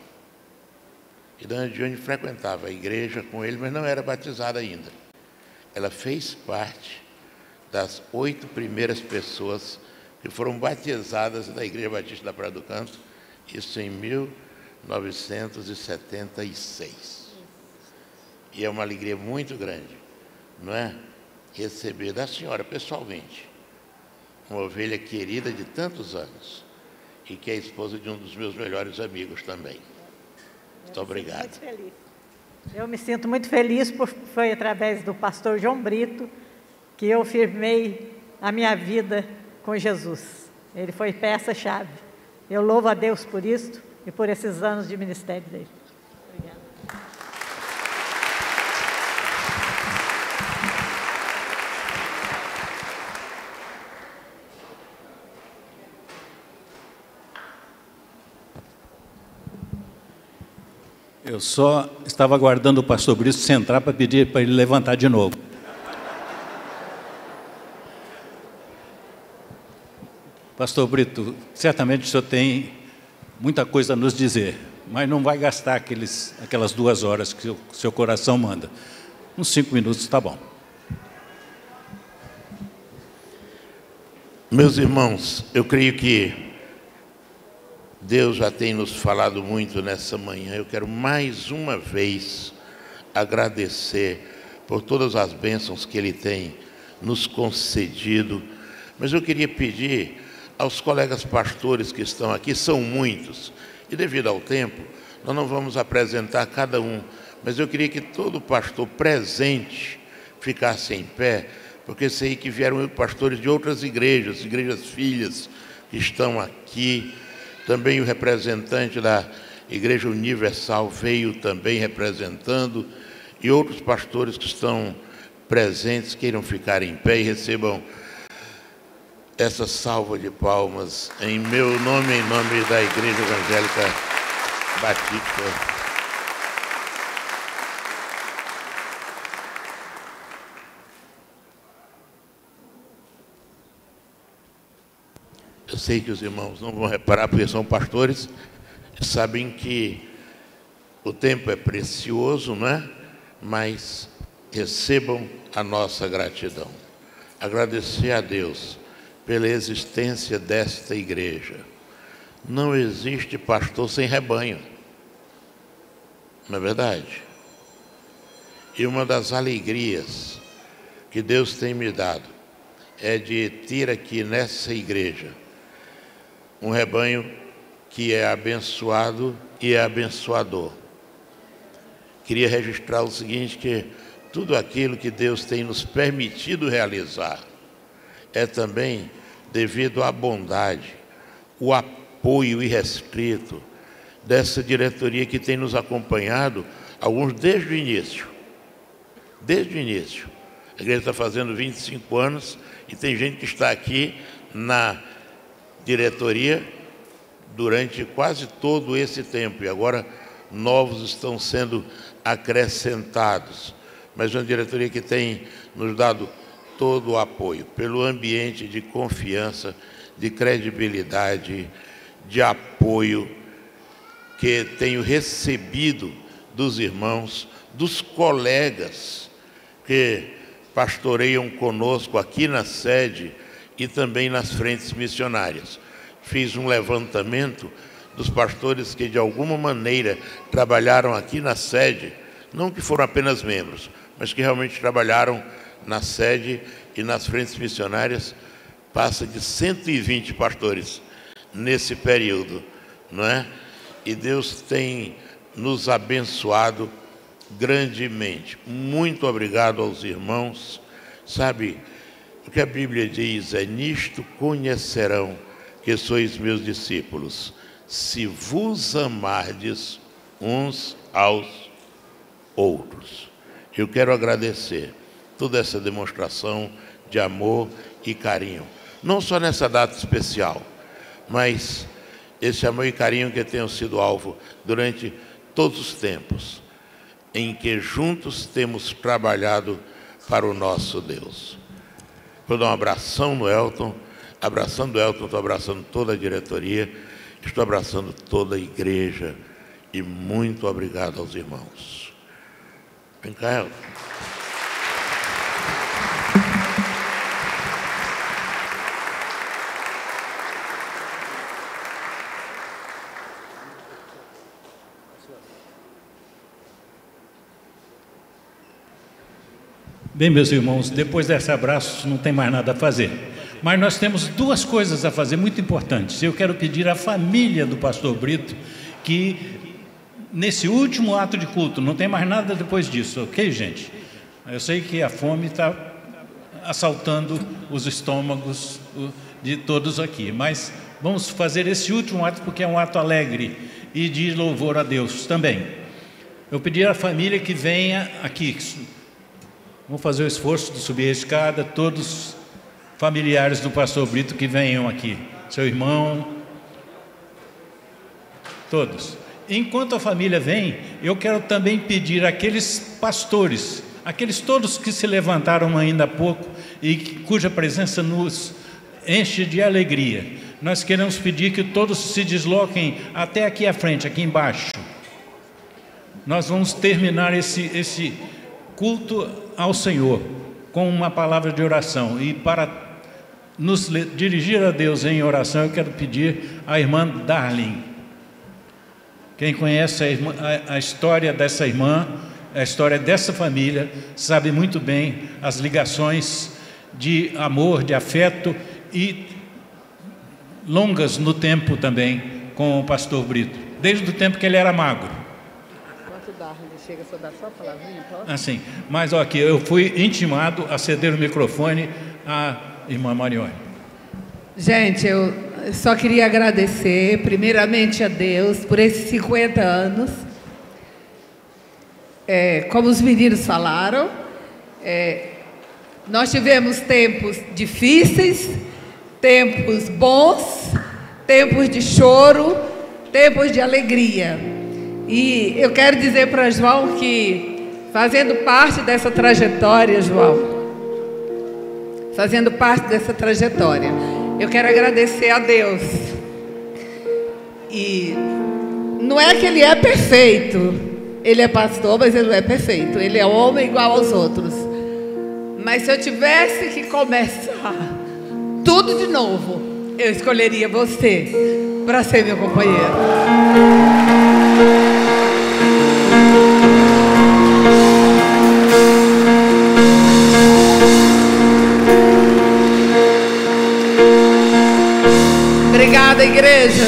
E Dona Dione frequentava a igreja com ele, mas não era batizada ainda. Ela fez parte das 8 primeiras pessoas que foram batizadas na Igreja Batista da Praia do Canto, isso em 1976. E é uma alegria muito grande, não é? Receber da senhora pessoalmente uma ovelha querida de tantos anos e que é esposa de um dos meus melhores amigos também. Muito obrigado. Muito feliz. Eu me sinto muito feliz, porque foi através do pastor João Brito que eu firmei a minha vida com Jesus. Ele foi peça-chave. Eu louvo a Deus por isso e por esses anos de ministério dele. Obrigada. Eu só estava aguardando o pastor Brito sentar para pedir para ele levantar de novo. Pastor Brito, certamente o senhor tem muita coisa a nos dizer, mas não vai gastar aquelas 2 horas que o seu coração manda. Uns 5 minutos está bom. Meus irmãos, eu creio que Deus já tem nos falado muito nessa manhã. Eu quero mais uma vez agradecer por todas as bênçãos que Ele tem nos concedido. Mas eu queria pedir aos colegas pastores que estão aqui, são muitos, e devido ao tempo, nós não vamos apresentar cada um, mas eu queria que todo pastor presente ficasse em pé, porque sei que vieram pastores de outras igrejas filhas que estão aqui. Também o representante da Igreja Universal veio também representando, e outros pastores que estão presentes queiram ficar em pé e recebam essa salva de palmas em meu nome, em nome da Igreja Evangélica Batista. Eu sei que os irmãos não vão reparar, porque são pastores, sabem que o tempo é precioso, não é? Mas recebam a nossa gratidão. Agradecer a Deus pela existência desta igreja. Não existe pastor sem rebanho, não é verdade? E uma das alegrias que Deus tem me dado é de ter aqui nessa igreja um rebanho que é abençoado e é abençoador. Queria registrar o seguinte, que tudo aquilo que Deus tem nos permitido realizar é também devido à bondade, o apoio irrestrito dessa diretoria que tem nos acompanhado, alguns desde o início. Desde o início. A igreja está fazendo 25 anos e tem gente que está aqui na diretoria durante quase todo esse tempo. E agora novos estão sendo acrescentados. Mas uma diretoria que tem nos dado todo o apoio, pelo ambiente de confiança, de credibilidade, de apoio que tenho recebido dos irmãos, dos colegas que pastoreiam conosco aqui na sede e também nas frentes missionárias. Fiz um levantamento, dos pastores que de alguma maneira trabalharam aqui na sede, não que foram apenas membros, mas que realmente trabalharam na sede e nas frentes missionárias, passa de 120 pastores nesse período, não é? E Deus tem nos abençoado grandemente. Muito obrigado aos irmãos. Sabe, o que a Bíblia diz é: nisto conhecerão que sois meus discípulos, se vos amardes uns aos outros. Eu quero agradecer toda essa demonstração de amor e carinho, não só nessa data especial, mas esse amor e carinho que tenham sido alvo durante todos os tempos em que juntos temos trabalhado para o nosso Deus. Vou dar um abração no Elton. Abraçando o Elton, estou abraçando toda a diretoria, estou abraçando toda a igreja, e muito obrigado aos irmãos. Vem cá, Elton. Bem, meus irmãos, depois desse abraço não tem mais nada a fazer. Mas nós temos duas coisas a fazer muito importantes. Eu quero pedir à família do pastor Brito que, nesse último ato de culto, não tem mais nada depois disso, ok, gente? Eu sei que a fome está assaltando os estômagos de todos aqui, mas vamos fazer esse último ato porque é um ato alegre e de louvor a Deus também. Eu pedi à família que venha aqui. Vamos fazer o esforço de subir a escada, todos familiares do pastor Brito que venham aqui, seu irmão, todos. Enquanto a família vem, eu quero também pedir àqueles pastores, aqueles todos que se levantaram ainda há pouco e cuja presença nos enche de alegria. Nós queremos pedir que todos se desloquem até aqui à frente, aqui embaixo. Nós vamos terminar esse culto ao Senhor com uma palavra de oração, e para nos dirigir a Deus em oração eu quero pedir à irmã Darling. Quem conhece a história dessa irmã, a história dessa família, sabe muito bem as ligações de amor, de afeto e longas no tempo também com o pastor Brito, desde o tempo que ele era magro. Chega só dar só a palavrinha, pode? Assim, mas ó, aqui eu fui intimado a ceder o microfone à irmã Marione. Gente, eu só queria agradecer primeiramente a Deus por esses 50 anos. Como os meninos falaram, nós tivemos tempos difíceis, tempos bons, tempos de choro, tempos de alegria. E eu quero dizer para João que, fazendo parte dessa trajetória, João, fazendo parte dessa trajetória, eu quero agradecer a Deus. E não é que ele é perfeito, ele é pastor, mas ele não é perfeito, ele é homem igual aos outros. Mas se eu tivesse que começar tudo de novo, eu escolheria você para ser meu companheiro. Obrigada, igreja.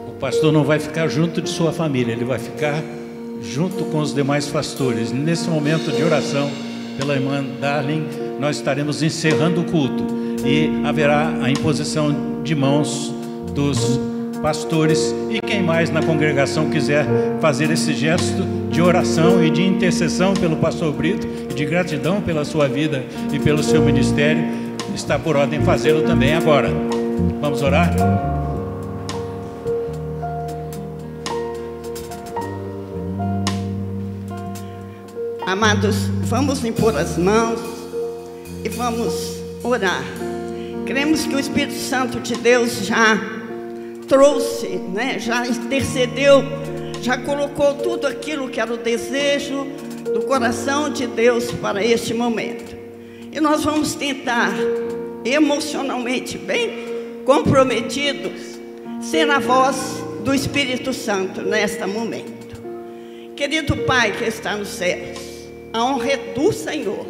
O pastor não vai ficar junto de sua família, ele vai ficar junto com os demais pastores. Nesse momento de oração pela irmã Darling, nós estaremos encerrando o culto e haverá a imposição de mãos dos pastores e quem mais na congregação quiser fazer esse gesto de oração e de intercessão pelo pastor Brito e de gratidão pela sua vida e pelo seu ministério, está por ordem fazê-lo também agora. Vamos orar? Amados, vamos impor as mãos e vamos orar. Cremos que o Espírito Santo de Deus já trouxe, né? Já intercedeu, já colocou tudo aquilo que era o desejo do coração de Deus para este momento. E nós vamos tentar emocionalmente bem comprometidos, ser a voz do Espírito Santo neste momento. Querido Pai que está nos céus, a honra é do Senhor.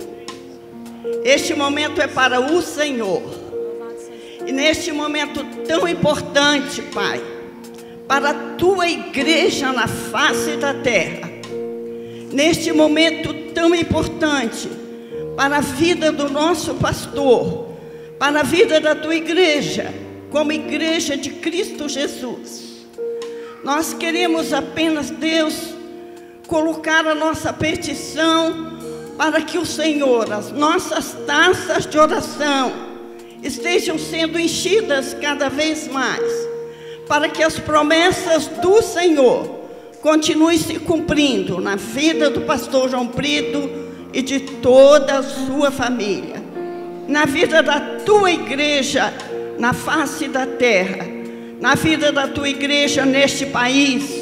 Este momento é para o Senhor. E neste momento tão importante, Pai, para a Tua igreja na face da terra, neste momento tão importante para a vida do nosso pastor, para a vida da Tua igreja, como igreja de Cristo Jesus, nós queremos apenas, Deus, colocar a nossa petição para que o Senhor, as nossas taças de oração estejam sendo enchidas cada vez mais, para que as promessas do Senhor continuem se cumprindo na vida do pastor João Brito e de toda a sua família, na vida da Tua igreja na face da terra, na vida da Tua igreja neste país,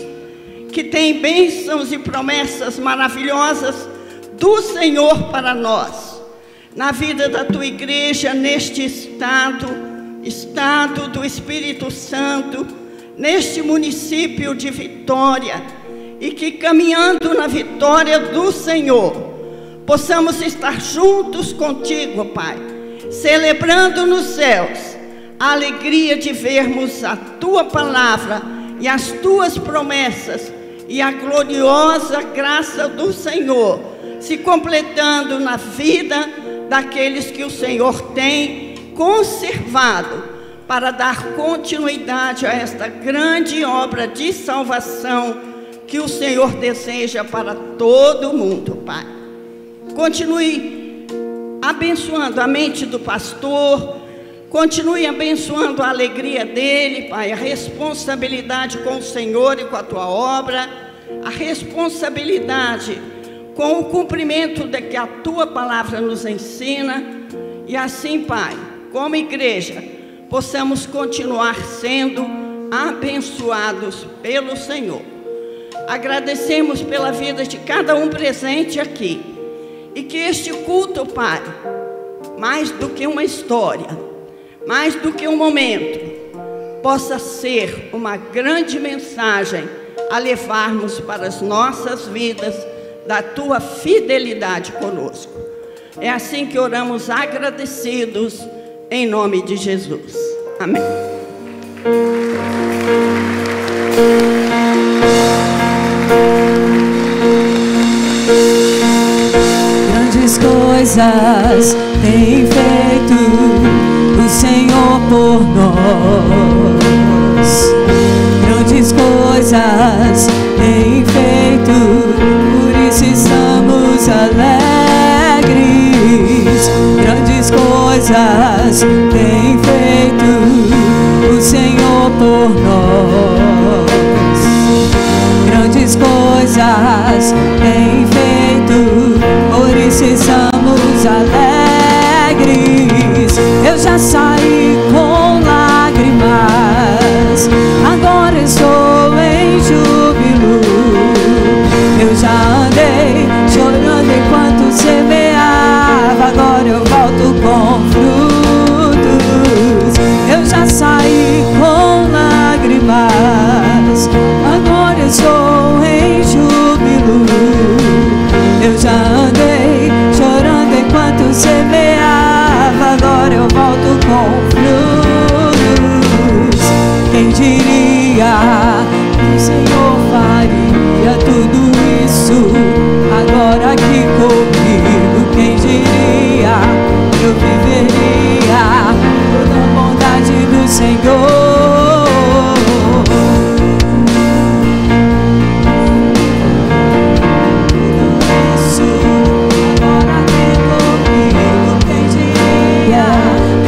que tem bênçãos e promessas maravilhosas do Senhor para nós, na vida da Tua igreja neste estado do Espírito Santo, neste município de Vitória, e que caminhando na vitória do Senhor, possamos estar juntos contigo, Pai, celebrando nos céus a alegria de vermos a Tua palavra e as Tuas promessas e a gloriosa graça do Senhor se completando na vida daqueles que o Senhor tem conservado para dar continuidade a esta grande obra de salvação que o Senhor deseja para todo mundo, Pai. Continue abençoando a mente do pastor, continue abençoando a alegria dele, Pai, a responsabilidade com o Senhor e com a Tua obra, a responsabilidade com o cumprimento de que a Tua palavra nos ensina, e assim, Pai, como igreja, possamos continuar sendo abençoados pelo Senhor. Agradecemos pela vida de cada um presente aqui, e que este culto, Pai, mais do que uma história, mais do que um momento, possa ser uma grande mensagem a levarmos para as nossas vidas da Tua fidelidade conosco. É assim que oramos agradecidos, em nome de Jesus. Amém. Grandes coisas tem feito o Senhor por nós. Grandes coisas tem feito, por isso estamos alegres. Grandes coisas tem feito o Senhor por nós. Grandes coisas tem feito, por isso estamos alegres. Eu já saí com lágrimas, agora estou em júbilo. Eu já andei chorando enquanto semeava, agora eu volto com frutos. Eu já saí com lágrimas, agora estou em júbilo. Eu já andei chorando enquanto semeava, agora eu volto com frutos. Quem diria que o Senhor faria tudo isso agora aqui comigo? Quem diria que eu viveria toda a bondade do Senhor?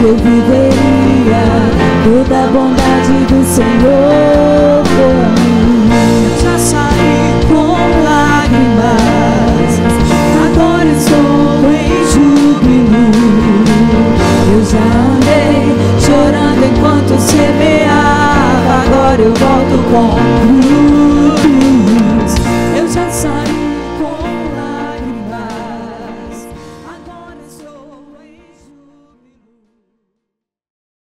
Eu viveria toda a bondade do Senhor por mim. Eu já saí com lágrimas, agora estou em júbilo. Eu já andei chorando enquanto semeava, agora eu volto com